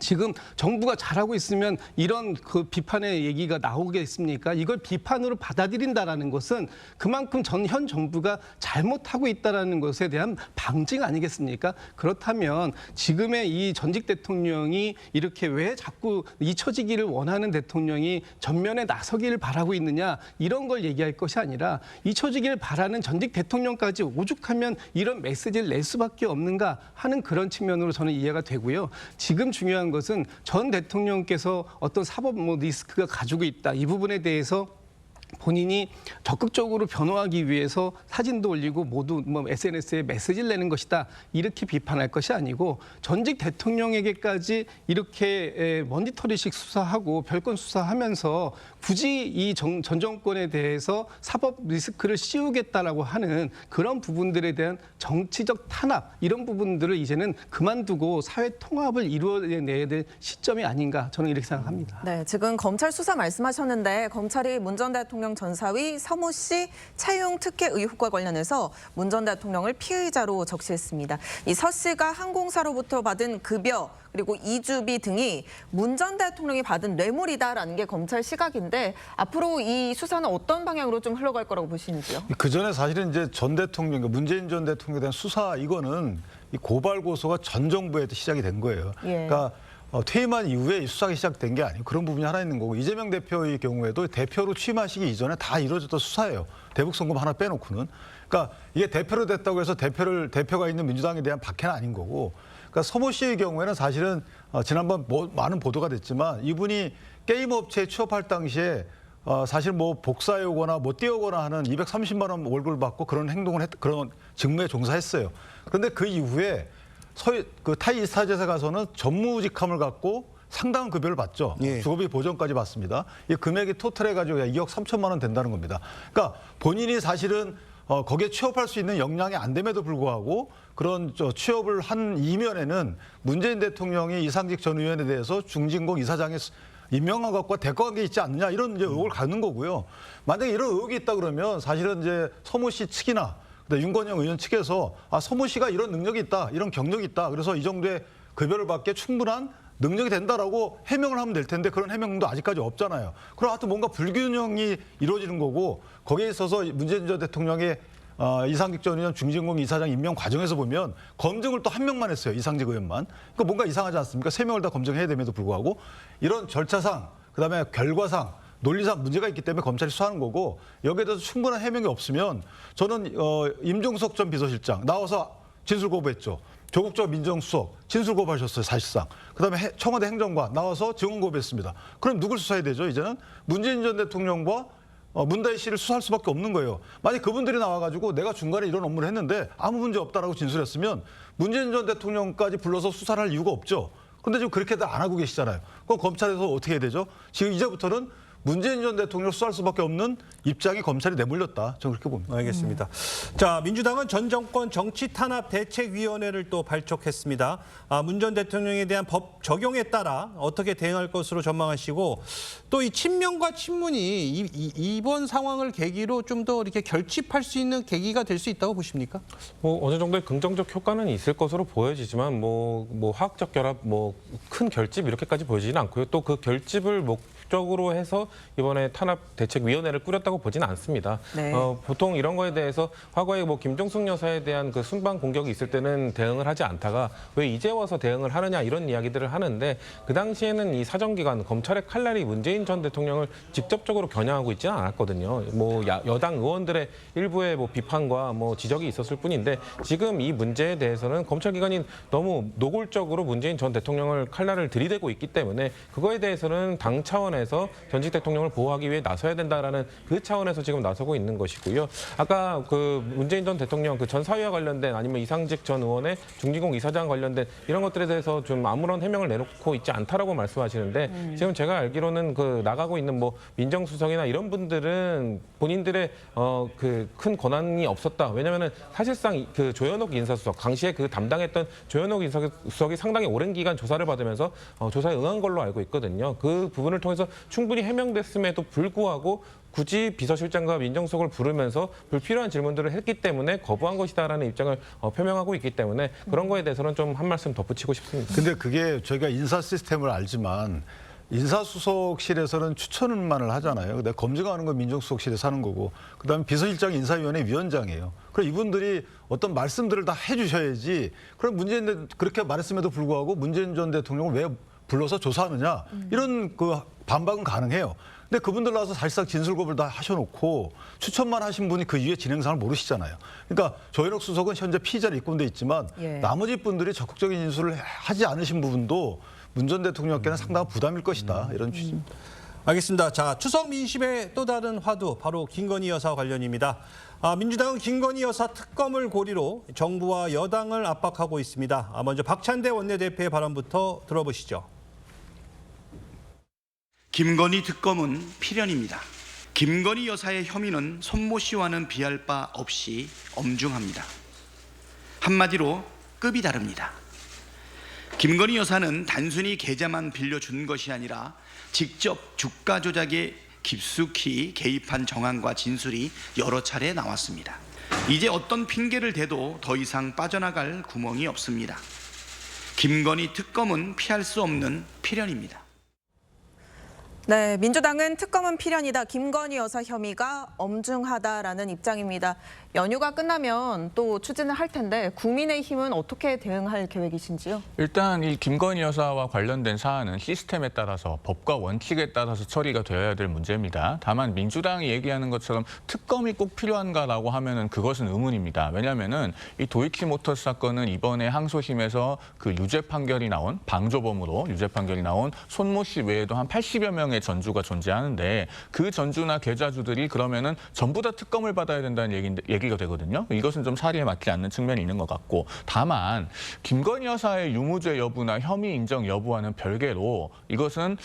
지금 정부가 잘하고 있으면 이런 그 비판의 얘기가 나오겠습니까? 이걸 비판으로 받아들인다라는 것은 그만큼 현 정부가 잘못하고 있다라는 것에 대한 방증 아니겠습니까? 그렇다면 지금의 이 전직 대통령이 이렇게 왜 자꾸 잊혀지기를 원하는 대통령이 전면에 나서기를 바라고 있느냐 이런 걸 얘기할 것이 아니라 잊혀지기를 바라는 전직 대통령까지 오죽하면 이런 메시지를 낼 수밖에 없는가 하는 그런 측면으로 저는 이해가 되고요. 지금 중요한 것은 전 대통령께서 어떤 사법 리스크가 가지고 있다. 이 부분에 대해서 본인이 적극적으로 변호하기 위해서 사진도 올리고 모두 SNS에 메시지를 내는 것이다. 이렇게 비판할 것이 아니고 전직 대통령에게까지 이렇게 모니터링식 수사하고 별건 수사하면서 굳이 이 전 정권에 대해서 사법 리스크를 씌우겠다라고 하는 그런 부분들에 대한 정치적 탄압 이런 부분들을 이제는 그만두고 사회 통합을 이루어내야 될 시점이 아닌가 저는 이렇게 생각합니다. 네, 지금 검찰 수사 말씀하셨는데 검찰이 문 전 대통령 전사위 서모 씨 채용 특혜 의혹과 관련해서 문 전 대통령을 피의자로 적시했습니다. 이 서 씨가 항공사로부터 받은 급여 그리고 이주비 등이 문 전 대통령이 받은 뇌물이다라는 게 검찰 시각인데 앞으로 이 수사는 어떤 방향으로 좀 흘러갈 거라고 보시는지요? 그 전에 사실은 이제 전 대통령, 문재인 전 대통령에 대한 수사 이거는 이 고발 고소가 전 정부에 시작이 된 거예요. 그러니까 퇴임한 이후에 수사가 시작된 게 아니고 그런 부분이 하나 있는 거고 이재명 대표의 경우에도 대표로 취임하시기 이전에 다 이루어졌던 수사예요. 대북 송금 하나 빼놓고는. 그러니까 이게 대표로 됐다고 해서 대표가 있는 민주당에 대한 박해는 아닌 거고. 그러니까 서모 씨의 경우에는 사실은 지난번 많은 보도가 됐지만 이분이 게임 업체에 취업할 당시에 사실 복사해 오거나 띄우거나 하는 230만 원 월급을 받고 그런 행동을 그런 직무에 종사했어요. 그런데 그 이후에 타이 이스타젯에 가서는 전무직함을 갖고 상당한 급여를 받죠. 주거비 보전까지 받습니다. 이 금액이 토탈해가지고 2억 3천만 원 된다는 겁니다. 그러니까 본인이 사실은 거기에 취업할 수 있는 역량이 안 됨에도 불구하고 그런 취업을 한 이면에는 문재인 대통령이 이상직 전 의원에 대해서 중진공 이사장에 임명한 것과 대가관계 있지 않느냐 이런 이제 의혹을 갖는 거고요. 만약에 이런 의혹이 있다 그러면 사실은 이제 서모 씨 측이나 윤건영 의원 측에서 서모 씨가 이런 능력이 있다, 이런 경력이 있다. 그래서 이 정도의 급여를 받기에 충분한 능력이 된다라고 해명을 하면 될 텐데 그런 해명도 아직까지 없잖아요. 그럼 하여튼 뭔가 불균형이 이루어지는 거고 거기에 있어서 문재인 전 대통령의 이상직 전 의원 중진공 이사장 임명 과정에서 보면 검증을 또 한 명만 했어요. 이상직 의원만. 그러니까 뭔가 이상하지 않습니까? 3명을 다 검증해야 됨에도 불구하고 이런 절차상, 그다음에 결과상, 논리상 문제가 있기 때문에 검찰이 수사하는 거고 여기에 대해서 충분한 해명이 없으면 저는 임종석 전 비서실장 나와서 진술 거부했죠. 조국 전 민정수석 진술 거부하셨어요. 사실상. 그다음에 청와대 행정관 나와서 증언 거부했습니다. 그럼 누굴 수사해야 되죠? 이제는 문재인 전 대통령과 문다희 씨를 수사할 수밖에 없는 거예요. 만약 그분들이 나와가지고 내가 중간에 이런 업무를 했는데 아무 문제 없다라고 진술했으면 문재인 전 대통령까지 불러서 수사를 할 이유가 없죠. 그런데 지금 그렇게도 안 하고 계시잖아요. 그럼 검찰에서 어떻게 해야 되죠? 지금 이제부터는 문재인 전 대통령을 수사할 수밖에 없는 입장에 검찰이 내몰렸다. 저는 그렇게 봅니다. 알겠습니다. 자, 민주당은 전 정권 정치 탄압 대책위원회를 또 발족했습니다. 문 전 대통령에 대한 법 적용에 따라 어떻게 대응할 것으로 전망하시고 또 이 친명과 친문이 이번 상황을 계기로 좀 더 이렇게 결집할 수 있는 계기가 될 수 있다고 보십니까? 어느 정도의 긍정적 효과는 있을 것으로 보여지지만 화학적 결합, 큰 결집 이렇게까지 보여지지는 않고요. 또 그 결집을 목적으로 해서 이번에 탄압 대책위원회를 꾸렸다고 보지는 않습니다. 네. 보통 이런 거에 대해서 과거에 김종숙 여사에 대한 그 순방 공격이 있을 때는 대응을 하지 않다가 왜 이제 와서 대응을 하느냐 이런 이야기들을 하는데 그 당시에는 이 사정기관 검찰의 칼날이 문재인 전 대통령을 직접적으로 겨냥하고 있지는 않았거든요. 여당 의원들의 일부의 비판과 지적이 있었을 뿐인데 지금 이 문제에 대해서는 검찰기관이 너무 노골적으로 문재인 전 대통령을 칼날을 들이대고 있기 때문에 그거에 대해서는 당 차원에서 전직 대통령을 보호하기 위해 나서야 된다라는 그 차원에서 지금 나서고 있는 것이고요. 아까 그 문재인 전 대통령 그 전 사위와 관련된 아니면 이상직 전 의원의 중진공 이사장 관련된 이런 것들에 대해서 좀 아무런 해명을 내놓고 있지 않다라고 말씀하시는데 지금 제가 알기로는 나가고 있는 민정수석이나 이런 분들은 본인들의 그 큰 권한이 없었다. 왜냐하면은 사실상 그 조현옥 인사수석 당시에 그 담당했던 조현옥 인사수석이 상당히 오랜 기간 조사를 받으면서 조사에 응한 걸로 알고 있거든요. 그 부분을 통해서 충분히 해명됐음에도 불구하고 굳이 비서실장과 민정수석을 부르면서 불필요한 질문들을 했기 때문에 거부한 것이다라는 입장을 표명하고 있기 때문에 그런 거에 대해서는 좀 한 말씀 덧붙이고 싶습니다. 근데 그게 저희가 인사 시스템을 알지만 인사수석실에서는 추천만을 하잖아요. 근데 검증하는 건 민정수석실에서 하는 거고 그다음에 비서실장이 인사위원회 위원장이에요. 그럼 이분들이 어떤 말씀들을 다 해주셔야지. 그럼 그렇게 말했음에도 불구하고 문재인 전 대통령을 왜 불러서 조사하느냐 이런 그 반박은 가능해요. 근데 그분들 나와서 사실상 진술거부를 다 하셔놓고 추천만 하신 분이 그 이후에 진행상을 모르시잖아요. 그러니까 조현옥 수석은 현재 피의자로 입건돼 있지만 나머지 분들이 적극적인 진술을 하지 않으신 부분도 문 전 대통령께는 상당한 부담일 것이다. 이런 취지입니다. 알겠습니다. 자, 추석 민심의 또 다른 화두, 바로 김건희 여사 관련입니다. 민주당은 김건희 여사 특검을 고리로 정부와 여당을 압박하고 있습니다. 먼저 박찬대 원내대표의 발언부터 들어보시죠. 김건희 특검은 필연입니다. 김건희 여사의 혐의는 손모 씨와는 비할 바 없이 엄중합니다. 한마디로 급이 다릅니다. 김건희 여사는 단순히 계좌만 빌려준 것이 아니라 직접 주가 조작에 깊숙이 개입한 정황과 진술이 여러 차례 나왔습니다. 이제 어떤 핑계를 대도 더 이상 빠져나갈 구멍이 없습니다. 김건희 특검은 피할 수 없는 필연입니다. 네, 민주당은 특검은 필연이다. 김건희 여사 혐의가 엄중하다라는 입장입니다. 연휴가 끝나면 또 추진을 할 텐데 국민의힘은 어떻게 대응할 계획이신지요? 일단 이 김건희 여사와 관련된 사안은 시스템에 따라서 법과 원칙에 따라서 처리가 되어야 될 문제입니다. 다만 민주당이 얘기하는 것처럼 특검이 꼭 필요한가라고 하면은 그것은 의문입니다. 왜냐하면은 이 도이치모터스 사건은 이번에 항소심에서 그 유죄 판결이 나온 방조범으로 유죄 판결이 나온 손모 씨 외에도 한 80여 명의 전주가 존재하는데 그 전주나 계좌주들이 그러면은 전부 다 특검을 받아야 된다는 얘기가 되거든요. 이것은 좀 사리에 맞지 않는 측면이 있는 것 같고 다만 김건희 여사의 유무죄 여부나 혐의 인정 여부와는 별개로 이것은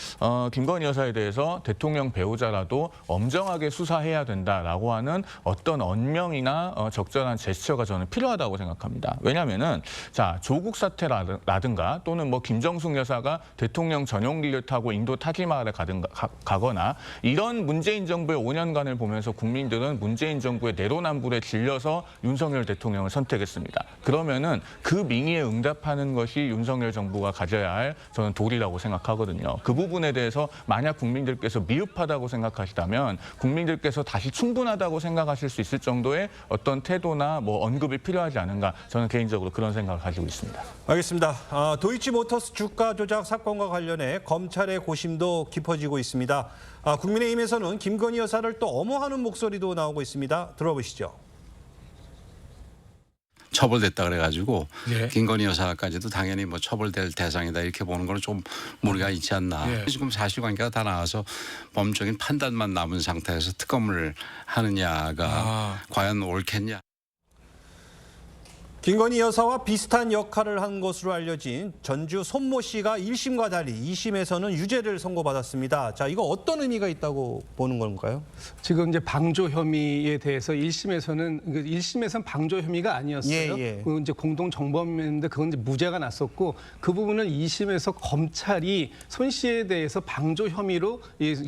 김건희 여사에 대해서 대통령 배우자라도 엄정하게 수사해야 된다라고 하는 어떤 언명이나 적절한 제스처가 저는 필요하다고 생각합니다. 왜냐하면은 자 조국 사태라든가 또는 김정숙 여사가 대통령 전용기를 타고 인도 타지마할에 가든가 가거나 이런 문재인 정부의 5년간을 보면서 국민들은 문재인 정부의 내로남불에 질려서 윤석열 대통령을 선택했습니다. 그러면은 그 민의에 응답하는 것이 윤석열 정부가 가져야 할 저는 도리라고 생각하거든요. 그 부분에 대해서 만약 국민들께서 미흡하다고 생각하시다면 국민들께서 다시 충분하다고 생각하실 수 있을 정도의 어떤 태도나 뭐 언급이 필요하지 않은가 저는 개인적으로 그런 생각을 가지고 있습니다. 알겠습니다. 도이치모터스 주가 조작 사건과 관련해 검찰의 고심도 깊어지고 있습니다. 국민의힘에서는 김건희 여사를 또 엄호하는 목소리도 나오고 있습니다. 들어보시죠. 처벌됐다 그래가지고 예. 김건희 여사까지도 당연히 뭐 처벌될 대상이다 이렇게 보는 거는 좀 무리가 있지 않나. 예. 지금 사실관계가 다 나와서 법적인 판단만 남은 상태에서 특검을 하느냐가 과연 옳겠냐. 김건희 여사와 비슷한 역할을 한 것으로 알려진 전주 손모 씨가 1심과 달리 2심에서는 유죄를 선고받았습니다. 자, 이거 어떤 의미가 있다고 보는 건가요? 지금 이제 방조 혐의에 대해서 1심에서는 방조 혐의가 아니었어요. 예. 그건 이제 공동 정범인데 그건 이제 무죄가 났었고 그 부분을 2심에서 검찰이 손 씨에 대해서 방조 혐의로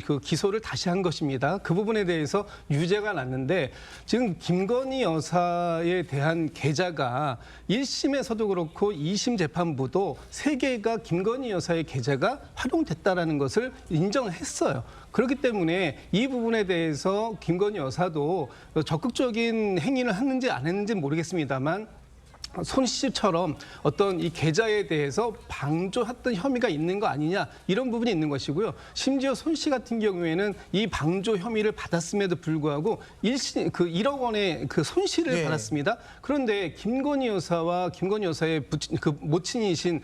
그 기소를 다시 한 것입니다. 그 부분에 대해서 유죄가 났는데 지금 김건희 여사에 대한 계좌가 1심에서도 그렇고 2심 재판부도 3개가 김건희 여사의 계좌가 활용됐다라는 것을 인정했어요. 그렇기 때문에 이 부분에 대해서 김건희 여사도 적극적인 행위를 했는지 안 했는지 모르겠습니다만 손 씨처럼 어떤 이 계좌에 대해서 방조했던 혐의가 있는 거 아니냐 이런 부분이 있는 것이고요. 심지어 손 씨 같은 경우에는 이 방조 혐의를 받았음에도 불구하고 1억 원의 그 손실을 받았습니다. 그런데 김건희 여사와 김건희 여사의 그 모친이신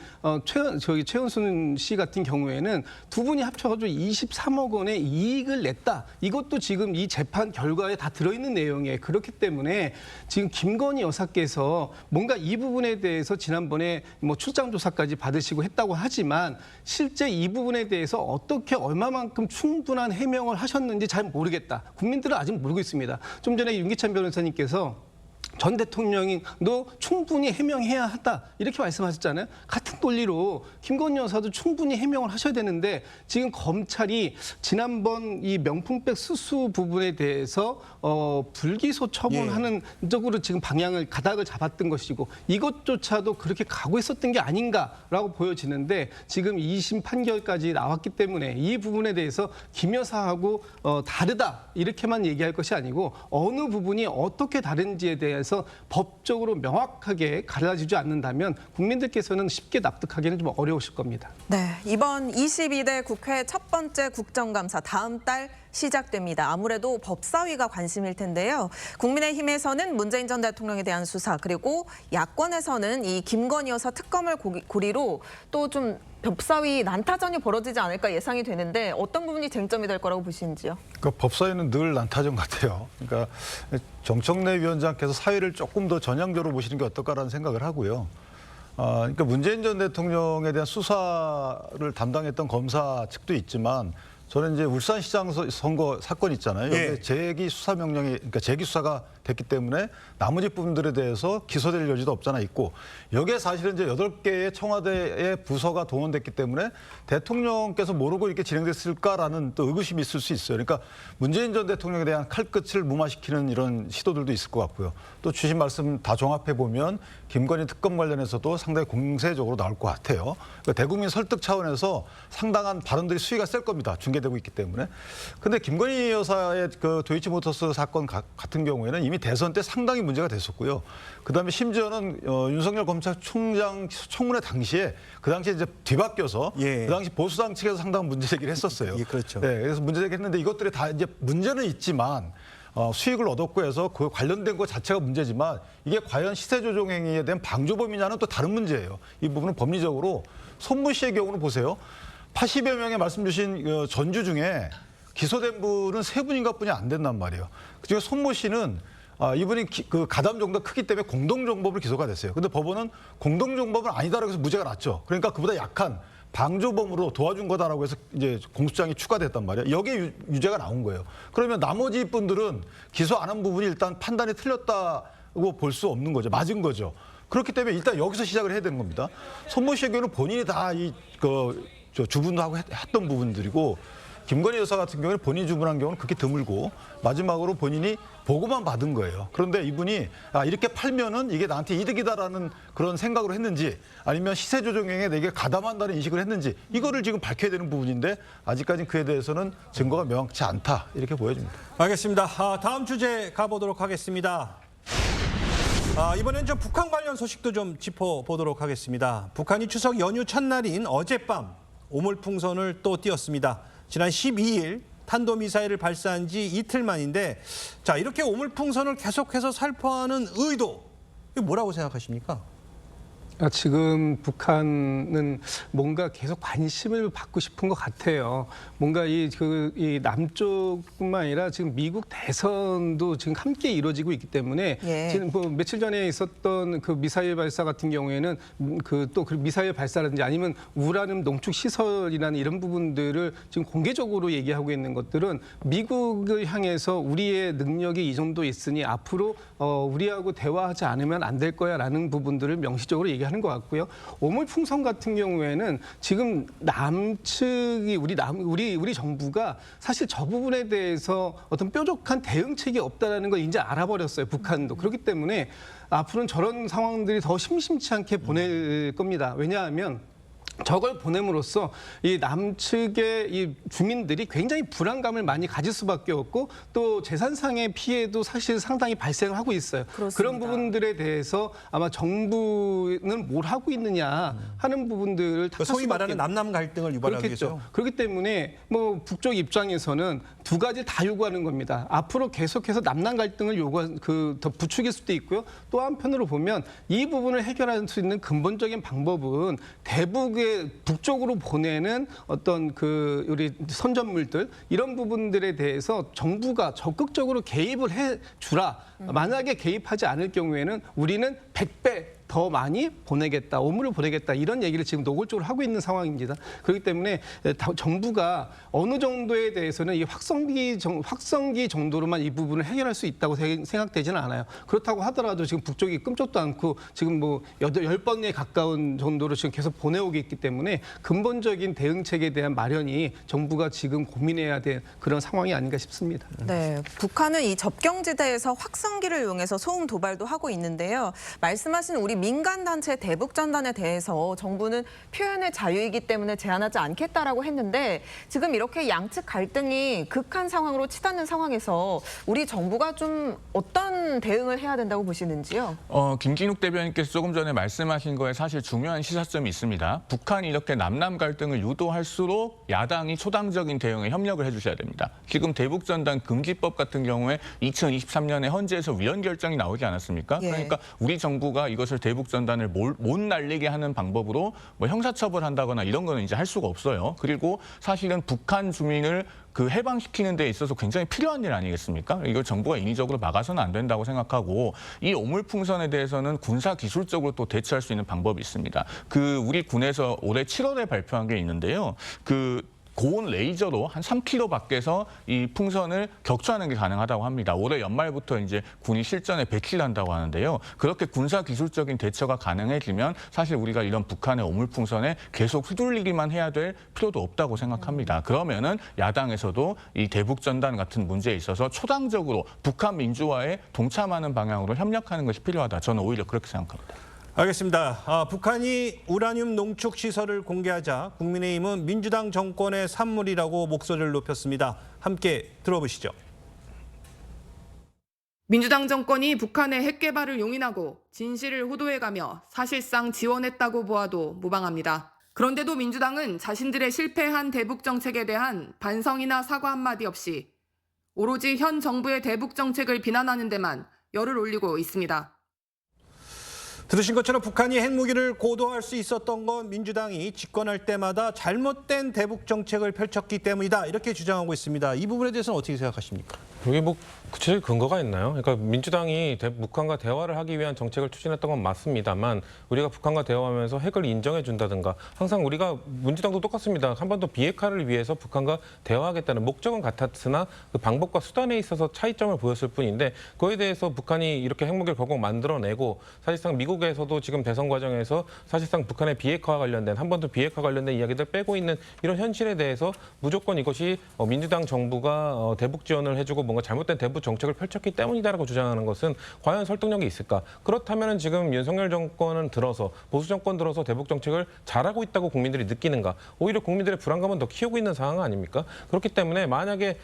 최은순 씨 같은 경우에는 두 분이 합쳐가지고 23억 원의 이익을 냈다. 이것도 지금 이 재판 결과에 다 들어있는 내용이에요. 그렇기 때문에 지금 김건희 여사께서 뭔가 이 부분에 대해서 지난번에 뭐 출장 조사까지 받으시고 했다고 하지만 실제 이 부분에 대해서 어떻게 얼마만큼 충분한 해명을 하셨는지 잘 모르겠다. 국민들은 아직 모르고 있습니다. 좀 전에 윤기찬 변호사님께서 전 대통령도 충분히 해명해야 한다 이렇게 말씀하셨잖아요. 같은 논리로 김건희 여사도 충분히 해명을 하셔야 되는데 지금 검찰이 지난번 이 명품백 수수 부분에 대해서 불기소 처분하는 쪽으로 지금 가닥을 잡았던 것이고 이것조차도 그렇게 가고 있었던 게 아닌가라고 보여지는데 지금 2심 판결까지 나왔기 때문에 이 부분에 대해서 김 여사하고 다르다 이렇게만 얘기할 것이 아니고 어느 부분이 어떻게 다른지에 대해서 법적으로 명확하게 갈라지지 않는다면 국민들께서는 쉽게 납득하기는 좀 어려우실 겁니다. 네, 이번 22대 국회 첫 번째 국정감사 다음 달 시작됩니다. 아무래도 법사위가 관심일 텐데요. 국민의힘에서는 문재인 전 대통령에 대한 수사 그리고 야권에서는 이 김건희 여사 특검을 고리로 또 좀 법사위 난타전이 벌어지지 않을까 예상이 되는데 어떤 부분이 쟁점이 될 거라고 보시는지요? 그러니까 법사위는 늘 난타전 같아요. 그러니까 정청래 위원장께서 사위를 조금 더 전향적으로 보시는 게 어떨까라는 생각을 하고요. 그러니까 문재인 전 대통령에 대한 수사를 담당했던 검사 측도 있지만 저는 이제 울산시장 선거 사건 있잖아요. 여기에 재기 수사 명령이 그러니까 재기 수사가 됐기 때문에 나머지 부분들에 대해서 기소될 여지도 없잖아 있고 여기에 사실은 이제 8개의 청와대의 부서가 동원됐기 때문에 대통령께서 모르고 이렇게 진행됐을까라는 또 의구심이 있을 수 있어요. 그러니까 문재인 전 대통령에 대한 칼끝을 무마시키는 이런 시도들도 있을 것 같고요. 또 주신 말씀 다 종합해 보면 김건희 특검 관련해서도 상당히 공세적으로 나올 것 같아요. 그러니까 대국민 설득 차원에서 상당한 발언들이 수위가 셀 겁니다. 중계되고 있기 때문에. 근데 김건희 여사의 그 도이치모터스 사건 같은 경우에는 이미 대선 때 상당히 문제가 됐었고요. 그다음에 심지어는 윤석열 검찰총장 청문회 당시에 그 당시에 이제 뒤바뀌어서 그 당시 보수당 측에서 상당한 문제 제기를 했었어요. 그렇죠. 네, 그래서 문제 제기했는데 이것들이 다 이제 문제는 있지만 수익을 얻었고 해서 그 관련된 것 자체가 문제지만 이게 과연 시세 조종 행위에 대한 방조범이냐는 또 다른 문제예요. 이 부분은 법리적으로 손모 씨의 경우는 보세요. 80여 명의 말씀 주신 전주 중에 기소된 분은 3분인가 뿐이 안 된단 말이에요. 그중에 손모 씨는 이분이 그 가담 정도가 크기 때문에 공동정범으로 기소가 됐어요. 근데 법원은 공동정범은 아니다라고 해서 무죄가 났죠. 그러니까 그보다 약한 방조범으로 도와준 거다라고 해서 이제 공소장이 추가됐단 말이에요. 여기에 유죄가 나온 거예요. 그러면 나머지 분들은 기소 안 한 부분이 일단 판단이 틀렸다고 볼 수 없는 거죠. 맞은 거죠. 그렇기 때문에 일단 여기서 시작을 해야 되는 겁니다. 손모 씨의 경우는 본인이 다 주분도 하고 했던 부분들이고 김건희 여사 같은 경우는 본인이 주문한 경우는 그렇게 드물고 마지막으로 본인이 보고만 받은 거예요. 그런데 이분이 이렇게 팔면은 이게 나한테 이득이다라는 그런 생각으로 했는지 아니면 시세 조정에 내게 가담한다는 인식을 했는지 이거를 지금 밝혀야 되는 부분인데 아직까지는 그에 대해서는 증거가 명확치 않다 이렇게 보여집니다. 알겠습니다. 다음 주제 가보도록 하겠습니다. 이번엔 좀 북한 관련 소식도 좀 짚어보도록 하겠습니다. 북한이 추석 연휴 첫날인 어젯밤 오물풍선을 또 띄웠습니다. 지난 12일 탄도미사일을 발사한 지 이틀 만인데 자 이렇게 오물풍선을 계속해서 살포하는 의도 이게 뭐라고 생각하십니까? 지금 북한은 뭔가 계속 관심을 받고 싶은 것 같아요. 뭔가 이 남쪽뿐만 아니라 지금 미국 대선도 지금 함께 이루어지고 있기 때문에 지금 뭐 며칠 전에 있었던 그 미사일 발사 같은 경우에는 그 미사일 발사라든지 아니면 우라늄 농축 시설이라는 이런 부분들을 지금 공개적으로 얘기하고 있는 것들은 미국을 향해서 우리의 능력이 이 정도 있으니 앞으로 우리하고 대화하지 않으면 안 될 거야라는 부분들을 명시적으로 얘기하는 것 같고요. 오물풍선 같은 경우에는 지금 남측이 우리 정부가 사실 저 부분에 대해서 어떤 뾰족한 대응책이 없다라는 걸 이제 알아버렸어요. 북한도. 그렇기 때문에 앞으로는 저런 상황들이 더 심심치 않게 보낼 겁니다. 왜냐하면 저걸 보냄으로써 이 남측의 이 주민들이 굉장히 불안감을 많이 가질 수밖에 없고 또 재산상의 피해도 사실 상당히 발생을 하고 있어요. 그렇습니다. 그런 부분들에 대해서 아마 정부는 뭘 하고 있느냐 하는 부분들을 탓할 소위 수밖에 말하는 남남 갈등을 유발하기 위해서. 그렇기 때문에 뭐 북쪽 입장에서는 두 가지 다 요구하는 겁니다. 앞으로 계속해서 남남 갈등을 더 부추길 수도 있고요. 또 한편으로 보면 이 부분을 해결할 수 있는 근본적인 방법은 대북의 북쪽으로 보내는 어떤 우리 선전물들 이런 부분들에 대해서 정부가 적극적으로 개입을 해주라. 만약에 개입하지 않을 경우에는 우리는 100배 더 많이 보내겠다, 오물을 보내겠다 이런 얘기를 지금 노골적으로 하고 있는 상황입니다. 그렇기 때문에 정부가 어느 정도에 대해서는 이 확성기 정도로만 이 부분을 해결할 수 있다고 생각되지는 않아요. 그렇다고 하더라도 지금 북쪽이 끔찍도 않고 지금 뭐 10번에 가까운 정도로 지금 계속 보내오고 있기 때문에 근본적인 대응책에 대한 마련이 정부가 지금 고민해야 될 그런 상황이 아닌가 싶습니다. 네, 북한은 이 접경지대에서 확성기를 이용해서 소음 도발도 하고 있는데요. 말씀하신 우리 민간단체 대북전단에 대해서 정부는 표현의 자유이기 때문에 제한하지 않겠다라고 했는데 지금 이렇게 양측 갈등이 극한 상황으로 치닫는 상황에서 우리 정부가 좀 어떤 대응을 해야 된다고 보시는지요? 김진욱 대변인께서 조금 전에 말씀하신 거에 사실 중요한 시사점이 있습니다. 북한이 이렇게 남남 갈등을 유도할수록 야당이 초당적인 대응에 협력을 해주셔야 됩니다. 지금 대북전단 금지법 같은 경우에 2023년에 헌재에서 위헌 결정이 나오지 않았습니까? 그러니까 우리 정부가 이것을 대북전단을 못 날리게 하는 방법으로 뭐 형사처벌한다거나 이런 거는 이제 할 수가 없어요. 그리고 사실은 북한 주민을 해방시키는 데 있어서 굉장히 필요한 일 아니겠습니까? 이걸 정부가 인위적으로 막아서는 안 된다고 생각하고 이 오물풍선에 대해서는 군사 기술적으로 또 대처할 수 있는 방법이 있습니다. 우리 군에서 올해 7월에 발표한 게 있는데요. 고온 레이저로 한 3km 밖에서 이 풍선을 격추하는 게 가능하다고 합니다. 올해 연말부터 이제 군이 실전에 배치를 한다고 하는데요. 그렇게 군사 기술적인 대처가 가능해지면 사실 우리가 이런 북한의 오물풍선에 계속 휘둘리기만 해야 될 필요도 없다고 생각합니다. 그러면은 야당에서도 이 대북전단 같은 문제에 있어서 초당적으로 북한 민주화에 동참하는 방향으로 협력하는 것이 필요하다. 저는 오히려 그렇게 생각합니다. 알겠습니다. 북한이 우라늄 농축 시설을 공개하자 국민의힘은 민주당 정권의 산물이라고 목소리를 높였습니다. 함께 들어보시죠. 민주당 정권이 북한의 핵 개발을 용인하고 진실을 호도해가며 사실상 지원했다고 보아도 무방합니다. 그런데도 민주당은 자신들의 실패한 대북 정책에 대한 반성이나 사과 한마디 없이 오로지 현 정부의 대북 정책을 비난하는 데만 열을 올리고 있습니다. 들으신 것처럼 북한이 핵무기를 고도화할 수 있었던 건 민주당이 집권할 때마다 잘못된 대북 정책을 펼쳤기 때문이다. 이렇게 주장하고 있습니다. 이 부분에 대해서는 어떻게 생각하십니까? 여기 뭐 구체적 근거가 있나요? 그러니까 민주당이 북한과 대화를 하기 위한 정책을 추진했던 건 맞습니다만 우리가 북한과 대화하면서 핵을 인정해 준다든가 항상 우리가 민주당도 똑같습니다. 한반도 비핵화를 위해서 북한과 대화하겠다는 목적은 같았으나 그 방법과 수단에 있어서 차이점을 보였을 뿐인데 그에 대해서 북한이 이렇게 핵무기를 결국 만들어내고 사실상 미국 한국에서도 지금 대선 과정에서 사실상 북한의 비핵화 관련된 한반도 비핵화 관련된 이야기들 빼고 있는 이런 현실에 대해서 무조건 이것이 민주당 정부가 대북 지원을 해주고 뭔가 잘못된 대북 정책을 펼쳤기 때문이다라고 주장하는 것은 과연 설득력이 있을까? 그렇다면 지금 윤석열 정권은 들어서 보수 정권 들어서 대북 정책을 잘하고 있다고 국민들이 느끼는가? 오히려 국민들의 불안감은 더 키우고 있는 상황 아닙니까? 그렇기 때문에 만약에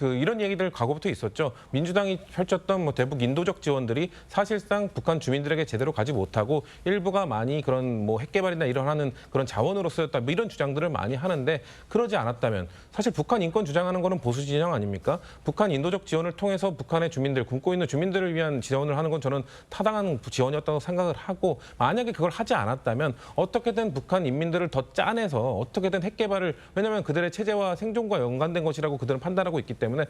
이런 얘기들 과거부터 있었죠. 민주당이 펼쳤던 대북 인도적 지원들이 사실상 북한 주민들에게 제대로 가지 못하고 일부가 많이 그런 핵 개발이나 이런 하는 그런 자원으로 쓰였다 이런 주장들을 많이 하는데 그러지 않았다면 사실 북한 인권 주장하는 거는 보수 진영 아닙니까? 북한 인도적 지원을 통해서 북한의 주민들, 굶고 있는 주민들을 위한 지원을 하는 건 저는 타당한 지원이었다고 생각을 하고 만약에 그걸 하지 않았다면 어떻게든 북한 인민들을 더 짜내서 어떻게든 핵 개발을 왜냐하면 그들의 체제와 생존과 연관된 것이라고 그들은 판단하고 있기 때문에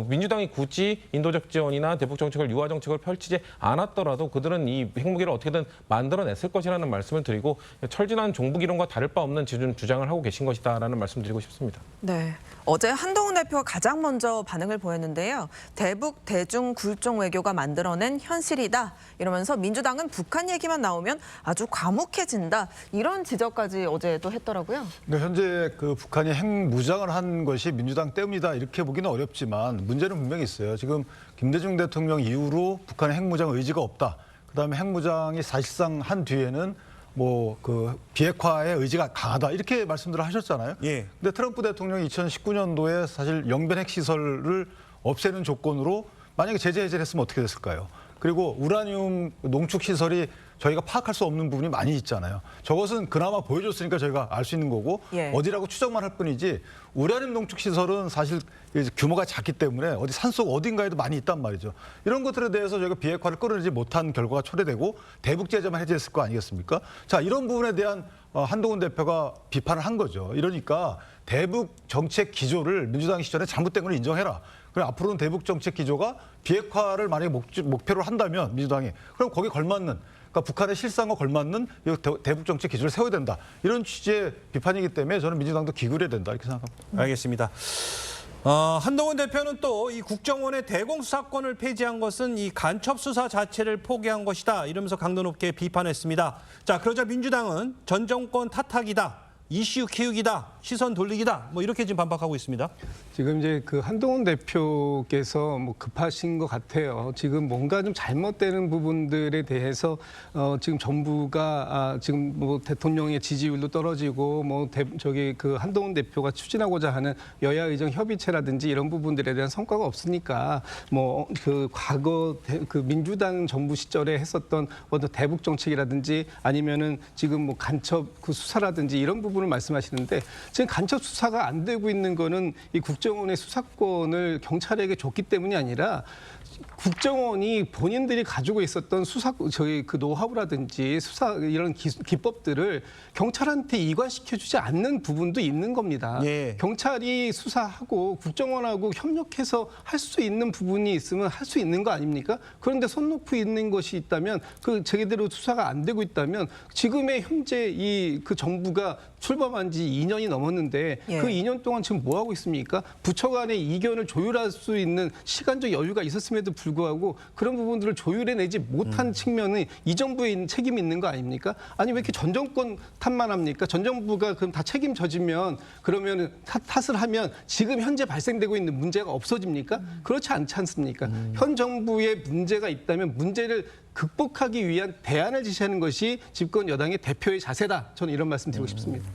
민주당이 굳이 인도적 지원이나 대북 정책을 유화 정책을 펼치지 않았더라도 그들은 이 핵무기를 어떻게든 만들어냈을 것이라는 말씀을 드리고 철진한 종북 이론과 다를 바 없는 주장을 하고 계신 것이다라는 말씀드리고 싶습니다. 네, 어제 한동훈 대표가 가장 먼저 반응을 보였는데요. 대북 대중 굴종 외교가 만들어낸 현실이다 이러면서 민주당은 북한 얘기만 나오면 아주 과묵해진다 이런 지적까지 어제 또 했더라고요. 그러니까 현재 그 북한이 핵 무장을 한 것이 민주당 때문이다 이렇게 보기는 어렵지만 문제는 분명히 있어요. 지금 김대중 대통령 이후로 북한의 핵 무장 의지가 없다. 그다음에 핵 무장이 사실상 한 뒤에는 그 비핵화의 의지가 강하다 이렇게 말씀들을 하셨잖아요. 예. 근데 트럼프 대통령이 2019년도에 사실 영변 핵 시설을 없애는 조건으로 만약에 제재 해제를 했으면 어떻게 됐을까요? 그리고 우라늄 농축 시설이 저희가 파악할 수 없는 부분이 많이 있잖아요. 저것은 그나마 보여줬으니까 저희가 알 수 있는 거고 예. 어디라고 추정만 할 뿐이지 우라늄 농축 시설은 사실 규모가 작기 때문에 어디 산속 어딘가에도 많이 있단 말이죠. 이런 것들에 대해서 저희가 비핵화를 끌어내지 못한 결과가 초래되고 대북 제재만 해제했을 거 아니겠습니까? 자, 이런 부분에 대한 한동훈 대표가 비판을 한 거죠. 이러니까 대북 정책 기조를 민주당 시절에 잘못된 걸 인정해라. 그럼 앞으로는 대북 정책 기조가 비핵화를 만약에 목표로 한다면 민주당이 그럼 거기에 걸맞는 그러니까 북한의 실상과 걸맞는 대북 정책 기조를 세워야 된다. 이런 취지의 비판이기 때문에 저는 민주당도 기울여야 된다 이렇게 생각합니다. 알겠습니다. 한동훈 대표는 또 이 국정원의 대공수사권을 폐지한 것은 이 간첩 수사 자체를 포기한 것이다 이러면서 강도 높게 비판했습니다. 자, 그러자 민주당은 전 정권 탓하기다. 이슈 키우기다, 시선 돌리기다, 이렇게 지금 반박하고 있습니다. 지금 이제 그 한동훈 대표께서 급하신 것 같아요. 지금 뭔가 좀 잘못되는 부분들에 대해서 지금 정부가 지금 대통령의 지지율도 떨어지고 그 한동훈 대표가 추진하고자 하는 여야 의정 협의체라든지 이런 부분들에 대한 성과가 없으니까 그 과거 그 민주당 정부 시절에 했었던 어떤 대북 정책이라든지 아니면은 지금 간첩 그 수사라든지 이런 부분을 말씀하시는데 지금 간첩 수사가 안 되고 있는 거는 이 국정원의 수사권을 경찰에게 줬기 때문이 아니라 국정원이 본인들이 가지고 있었던 그 노하우라든지 수사 이런 기법들을 경찰한테 이관시켜주지 않는 부분도 있는 겁니다. 예. 경찰이 수사하고 국정원하고 협력해서 할 수 있는 부분이 있으면 할 수 있는 거 아닙니까? 그런데 손 놓고 있는 것이 있다면 그 제대로 수사가 안 되고 있다면 지금의 현재 그 정부가 출범한 지 2년이 넘었는데 예. 그 2년 동안 지금 뭐 하고 있습니까? 부처 간의 이견을 조율할 수 있는 시간적 여유가 있었음에도 불구하고 그런 부분들을 조율해내지 못한 측면은 이 정부에 책임이 있는 거 아닙니까? 아니 왜 이렇게 전 정권 탓만 합니까? 전 정부가 그럼 다 책임져지면 그러면 탓을 하면 지금 현재 발생되고 있는 문제가 없어집니까? 그렇지 않지 않습니까? 현 정부에 문제가 있다면 문제를 극복하기 위한 대안을 제시하는 것이 집권 여당의 대표의 자세다. 저는 이런 말씀 드리고 싶습니다.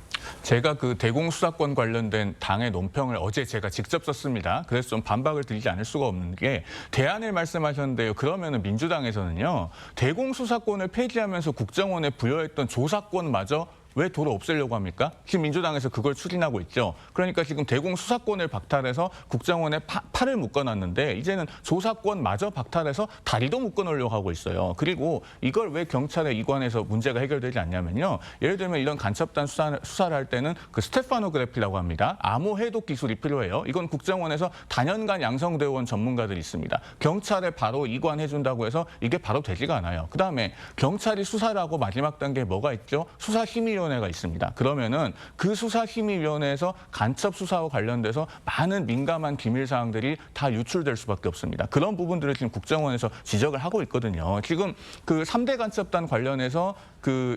제가 그 대공수사권 관련된 당의 논평을 어제 제가 직접 썼습니다. 그래서 좀 반박을 드리지 않을 수가 없는 게 대안을 말씀하셨는데요. 그러면은 민주당에서는요. 대공수사권을 폐지하면서 국정원에 부여했던 조사권마저 왜 도로 없애려고 합니까? 지금 민주당에서 그걸 추진하고 있죠. 그러니까 지금 대공수사권을 박탈해서 국정원에 팔을 묶어놨는데 이제는 조사권마저 박탈해서 다리도 묶어놓으려고 하고 있어요. 그리고 이걸 왜 경찰에 이관해서 문제가 해결되지 않냐면요. 예를 들면 이런 간첩단 수사를 할 때는 그 스테파노그래피라고 합니다. 암호 해독 기술이 필요해요. 이건 국정원에서 다년간 양성되어 온 전문가들이 있습니다. 경찰에 바로 이관해준다고 해서 이게 바로 되지가 않아요. 그다음에 경찰이 수사를 하고 마지막 단계에 뭐가 있죠? 수사심의 수사심의위원회가 있습니다. 그러면은 그 수사심의위원회에서 간첩 수사와 관련돼서 많은 민감한 기밀 사항들이 다 유출될 수밖에 없습니다. 그런 부분들을 지금 국정원에서 지적을 하고 있거든요. 지금 그 3대 간첩단 관련해서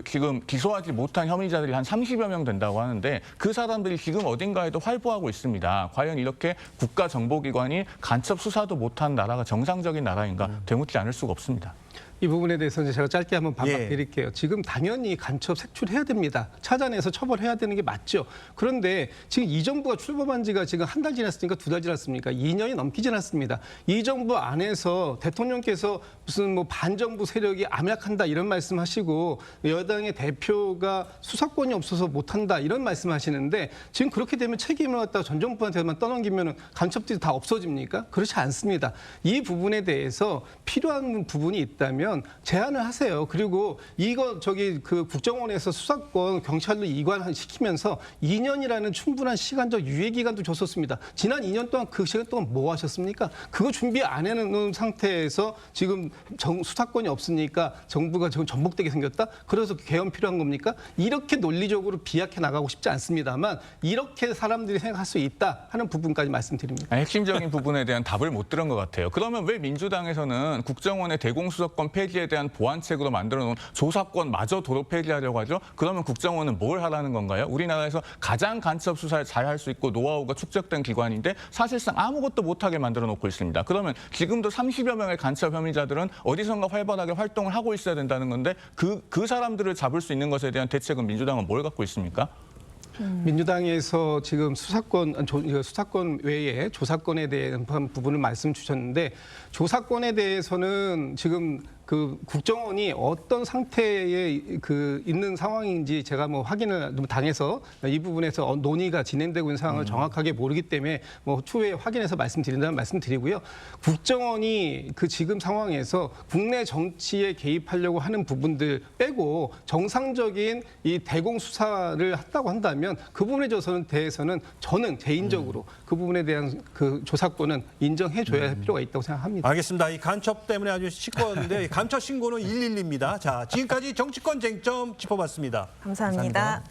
지금 기소하지 못한 혐의자들이 한 30여 명 된다고 하는데 그 사람들이 지금 어딘가에도 활보하고 있습니다. 과연 이렇게 국가정보기관이 간첩 수사도 못한 나라가 정상적인 나라인가 되묻지 않을 수가 없습니다. 이 부분에 대해서 이제 제가 짧게 한번 반박 드릴게요. 지금 당연히 간첩 색출해야 됩니다. 찾아내서 처벌해야 되는 게 맞죠. 그런데 지금 이 정부가 출범한 지가 지금 한 달 지났으니까 2달 지났습니까? 2년이 넘게 지났습니다. 이 정부 안에서 대통령께서 무슨 뭐 반정부 세력이 암약한다 이런 말씀하시고 여당의 대표가 수사권이 없어서 못한다 이런 말씀하시는데 지금 그렇게 되면 책임을 갖다가 전 정부한테만 떠넘기면 간첩들이 다 없어집니까? 그렇지 않습니다. 이 부분에 대해서 필요한 부분이 있다면 제안을 하세요. 그리고 이거 그 국정원에서 수사권 경찰로 이관시키면서 2년이라는 충분한 시간적 유예 기간도 줬었습니다. 지난 2년 동안 그 시간 동안 뭐 하셨습니까? 그거 준비 안 해놓은 상태에서 지금 수사권이 없으니까 정부가 지금 전복되게 생겼다? 그래서 개헌 필요한 겁니까? 이렇게 논리적으로 비약해 나가고 싶지 않습니다만 이렇게 사람들이 생각할 수 있다 하는 부분까지 말씀드립니다. 핵심적인 부분에 대한 답을 못 들은 것 같아요. 그러면 왜 민주당에서는 국정원의 대공수사권 폐지에 대한 보완책으로 만들어놓은 조사권마저 도로 폐지하려고 하죠? 그러면 국정원은 뭘 하라는 건가요? 우리나라에서 가장 간첩 수사를 잘 할 수 있고 노하우가 축적된 기관인데 사실상 아무것도 못하게 만들어 놓고 있습니다. 그러면 지금도 30여 명의 간첩 혐의자들은 어디선가 활발하게 활동을 하고 있어야 된다는 건데 그 사람들을 잡을 수 있는 것에 대한 대책은 민주당은 뭘 갖고 있습니까? 민주당에서 지금 수사권 외에 조사권에 대한 부분을 말씀 주셨는데 조사권에 대해서는 지금 그 국정원이 어떤 상태에 있는 상황인지 제가 뭐 확인을 당해서 이 부분에서 논의가 진행되고 있는 상황을 정확하게 모르기 때문에 뭐 추후에 확인해서 말씀드린다면 말씀드리고요. 국정원이 그 지금 상황에서 국내 정치에 개입하려고 하는 부분들 빼고 정상적인 이 대공 수사를 한다고 한다면 그 부분에 대해서는 저는 개인적으로 그 부분에 대한 그 조사권은 인정해줘야 할 필요가 있다고 생각합니다. 알겠습니다. 이 간첩 때문에 아주 시끄러웠는데 간첩 신고는 112입니다. 자, 지금까지 정치권 쟁점 짚어봤습니다. 감사합니다.